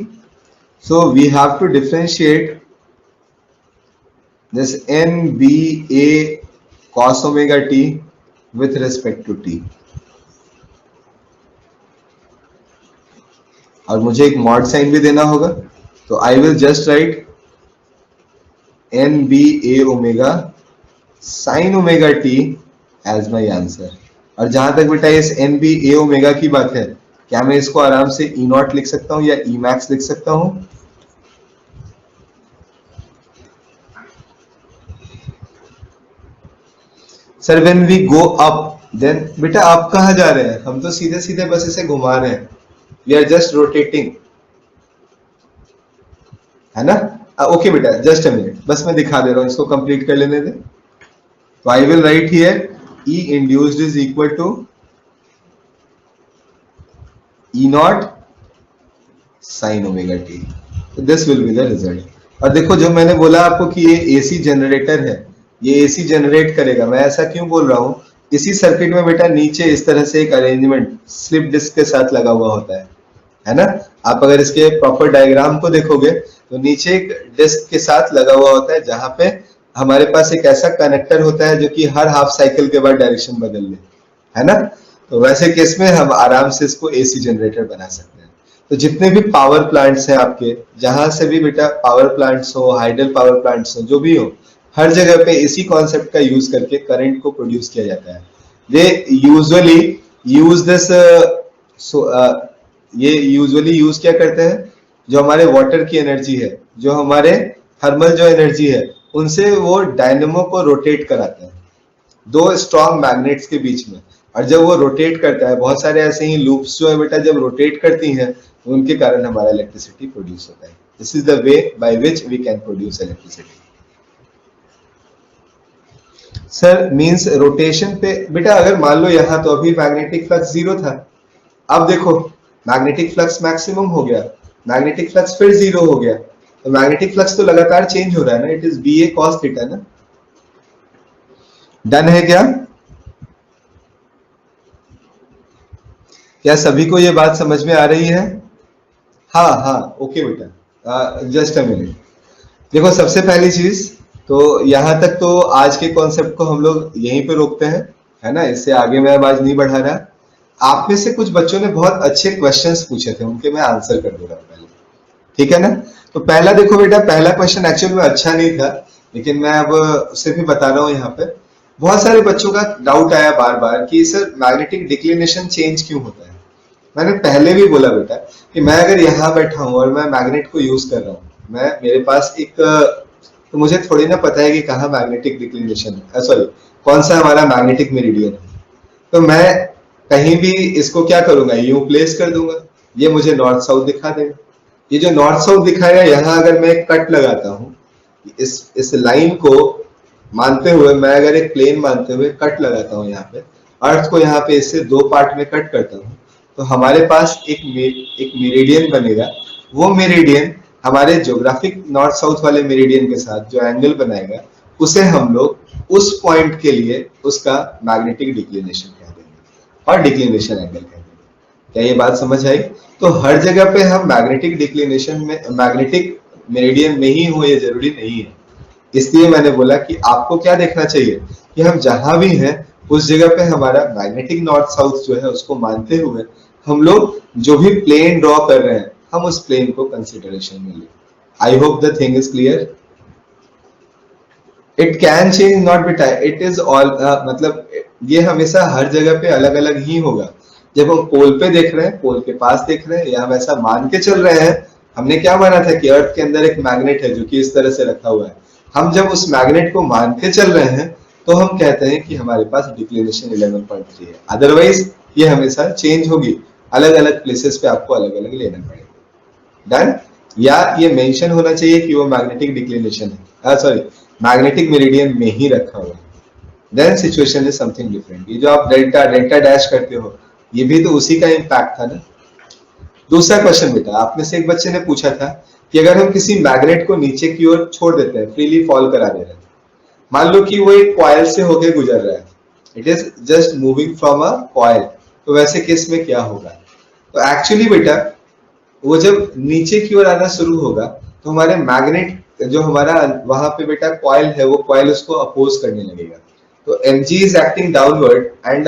So we have to differentiate this NBA cos omega t with respect to t। और मुझे एक mod sine भी देना होगा, तो I will just write NBA omega sine omega t as my answer. और जहां तक बेटा इस NBA ओमेगा की बात है, क्या मैं इसको आराम से E नॉट लिख सकता हूं या E मैक्स लिख सकता हूं? Sir when we go up, then बेटा आप कहाँ जा रहे हैं, हम तो सीधे सीधे बस इसे घुमा रहे हैं, वी आर जस्ट रोटेटिंग, है ना। ओके बेटा जस्ट अ मिनट, बस मैं दिखा दे रहा हूं, इसको कंप्लीट कर लेने दे। तो I will write here E induced is equal to E naught sine omega T. This will be the result. और देखो जो मैंने बोला आपको कि ये एसी जनरेटर है, ये एसी जनरेट करेगा, मैं ऐसा क्यों बोल रहा हूं, इसी सर्किट में बेटा नीचे इस तरह से एक अरेंजमेंट स्लिप डिस्क के साथ लगा हुआ होता है ना। आप अगर इसके प्रॉपर डायग्राम को देखोगे तो नीचे एक डिस्क के साथ लगा हुआ होता है, जहां पे हमारे पास एक ऐसा कनेक्टर होता है जो कि हर हाफ साइकिल के बाद डायरेक्शन बदल ले, है ना। तो वैसे केस में हम आराम से इसको एसी जनरेटर बना सकते हैं। तो जितने भी पावर प्लांट्स हैं आपके, जहां से भी बेटा पावर प्लांट्स हो, हाइडल पावर प्लांट्स हो, जो भी हो, हर जगह पे इसी कॉन्सेप्ट का यूज करके करंट को प्रोड्यूस किया जाता है। They usually use this so ये यूजुअली यूज क्या करते हैं, जो हमारे वाटर की एनर्जी है, जो हमारे थर्मल जो एनर्जी है, उनसे वो डायनेमो को रोटेट कराते हैं दो स्ट्रॉन्ग मैग्नेट्स के बीच में। और जब वो रोटेट करता है, बहुत सारे ऐसे ही लूप्स जो है बेटा जब रोटेट करती हैं, उनके कारण हमारा इलेक्ट्रिसिटी प्रोड्यूस होता है। This is the way by which we can produce electricity. Sir means rotation पे बेटा, अगर मान लो यहाँ तो अभी मैग्नेटिक फ्लक्स जीरो था, अब देखो मैग्नेटिक फ्लक्स मैक्सिमम हो गया, मैग्नेटिक फ्लक्स फिर जीरो हो गया, तो मैग्नेटिक फ्लक्स तो लगातार चेंज हो रहा है ना, it is B A cos theta ना। डन है क्या? क्या सभी को ये बात समझ में आ रही है? हाँ हाँ, ओके बेटा, जस्ट अ मिनट। देखो सबसे पहली चीज तो यहाँ तक तो आज के कॉन्सेप्ट को हम लोग यहीं पे रोकते हैं, है ना, इससे आगे मैं अब आज नहीं बढ़ा रहा। आप में से कुछ बच्चों ने बहुत अच्छे क्वेश्चंस पूछे थे, उनके मैं आंसर कर दूंगा पहले, ठीक है ना। तो पहला देखो बेटा, पहला क्वेश्चन एक्चुअली में अच्छा नहीं था, लेकिन मैं अब उसे भी बता रहा हूँ यहाँ पे। बहुत सारे बच्चों का डाउट आया बार बार कि सर मैग्नेटिक डिक्लिनेशन चेंज क्यों होता है। मैंने पहले भी बोला बेटा कि मैं अगर यहाँ बैठा हूँ और मैं मैग्नेट को यूज कर रहा हूँ, मैं मेरे पास एक तो मुझे थोड़ी ना पता है कि कहाँ मैग्नेटिक डिक्लिनेशन है, सॉरी कौन सा हमारा मैग्नेटिक मेरिडियन है। तो मैं कहीं भी इसको क्या करूंगा, यूं प्लेस कर दूंगा, ये मुझे नॉर्थ साउथ दिखा देगा। ये जो नॉर्थ साउथ दिखाएगा, यहाँ अगर मैं एक कट लगाता हूँ, इस लाइन को मानते हुए, मैं अगर एक प्लेन मानते हुए कट लगाता हूँ यहाँ पे, अर्थ को यहाँ पे इससे दो पार्ट में कट करता हूँ, तो हमारे पास एक मेरिडियन बनेगा। वो मेरिडियन हमारे ज्योग्राफिक नॉर्थ साउथ वाले मेरिडियन के साथ जो एंगल बनाएगा, उसे हम लोग उस पॉइंट के लिए उसका मैग्नेटिक डिक्लिनेशन कह देंगे और डिक्लिनेशन एंगल कह देंगे। क्या ये बात समझ आई? तो हर जगह पे हम मैग्नेटिक डिक्लिनेशन में, मैग्नेटिक मेरिडियन में ही हो ये जरूरी नहीं है। इसलिए मैंने बोला कि आपको क्या देखना चाहिए कि हम जहां भी हैं उस जगह पे हमारा मैग्नेटिक नॉर्थ साउथ जो है उसको मानते हुए हम लोग जो भी प्लेन ड्रॉ कर रहे हैं, हम उस प्लेन को कंसिडरेशन में लें। आई hope the thing is clear. It can change not बेटा, इट इज ऑल, मतलब ये हमेशा हर जगह पे अलग अलग ही होगा। जब हम पोल पे देख रहे हैं, पोल के पास देख रहे हैं, या हम ऐसा मान के चल रहे हैं, हमने क्या माना था कि अर्थ के अंदर एक मैग्नेट है जो कि इस तरह से रखा हुआ है, हम जब उस मैग्नेट को मान के चल रहे हैं तो हम कहते हैं कि हमारे पास डिक्लिनेशन 11.3 है। अदरवाइज ये हमेशा चेंज होगी, अलग अलग प्लेसेस पे आपको अलग अलग लेना पड़ेगा। डन? या ये मेंशन होना चाहिए कि वो मैग्नेटिक डिक्लिनेशन है, सॉरी मैग्नेटिक मेरिडियन में ही रखा हुआ है, then situation is something different. ये जो आप डेल्टा डेल्टा डैश करते हो, ये भी तो उसी का इम्पैक्ट था ना। दूसरा क्वेश्चन बेटा, आप में से एक बच्चे ने पूछा था कि अगर हम किसी मैग्नेट को नीचे की ओर छोड़ देते हैं, फ्रीली फॉल करा दे रहे हैं, मान लो कि वो एक कॉइल से होके गुजर रहा है, it is just moving from a coil, तो वैसे केस में क्या होगा? तो एक्चुअली बेटा वो जब नीचे की ओर आना शुरू होगा तो हमारे मैग्नेट जो हमारा वहां पे बेटा कॉइल है, वो कॉइल उसको अपोज करने लगेगा। तो mg is acting downward and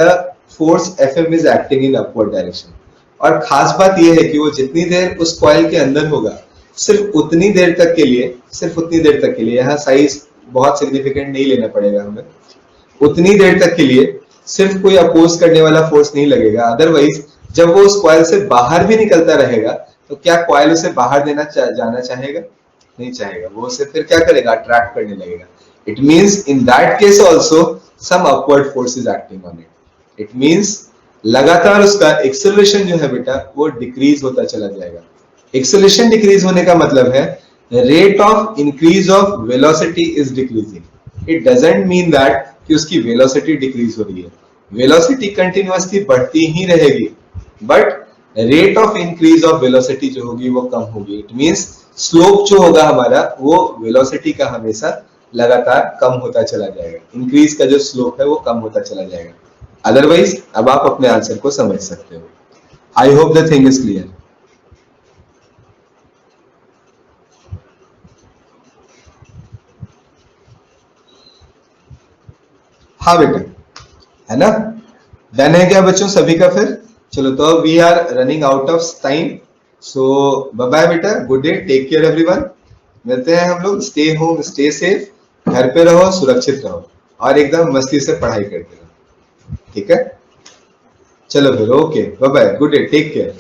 force fm is acting in upward direction. और खास बात यह है कि वो जितनी देर उस कॉइल के अंदर होगा, सिर्फ उतनी देर तक के लिए, सिर्फ उतनी देर तक के लिए, यहाँ साइज बहुत सिग्निफिकेंट नहीं लेना पड़ेगा हमें, उतनी देर तक के लिए सिर्फ कोई अपोज करने वाला फोर्स नहीं लगेगा। अदरवाइज जब वो उस कॉइल से बाहर भी निकलता रहेगा, तो क्या कॉइल उसे बाहर जाना चाहेगा? नहीं चाहेगा, वो उसे फिर क्या करेगा? अट्रैक्ट करने लगेगा। It means in that case also some upward force is acting on it. It means लगातार उसका एक्सेलरेशन जो है बेटा वो डिक्रीज होता चला जाएगा। एक्सेलरेशन डिक्रीज होने का मतलब है rate of increase of velocity is decreasing. It doesn't mean that कि उसकी वेलोसिटी डिक्रीज हो रही है, वेलोसिटी कंटिन्यूअसली बढ़ती ही रहेगी, but rate of increase of velocity जो होगी वो कम होगी। इट मींस स्लोप जो होगा हमारा वो वेलोसिटी का हमेशा लगातार कम होता चला जाएगा, इंक्रीज का जो स्लोप है वो कम होता चला जाएगा। अदरवाइज अब आप अपने आंसर को समझ सकते हो। आई hope the thing is clear. हाँ बेटा, है ना? डन है क्या बच्चों सभी का? फिर चलो, तो we are running out of time, so bye bye बेटा, good day, take care everyone. मिलते हैं हम लोग। स्टे होम, स्टे सेफ, घर पे रहो, सुरक्षित रहो और एकदम मस्ती से पढ़ाई करते रहो, ठीक है? चलो फिर, okay, bye bye, good day, take care.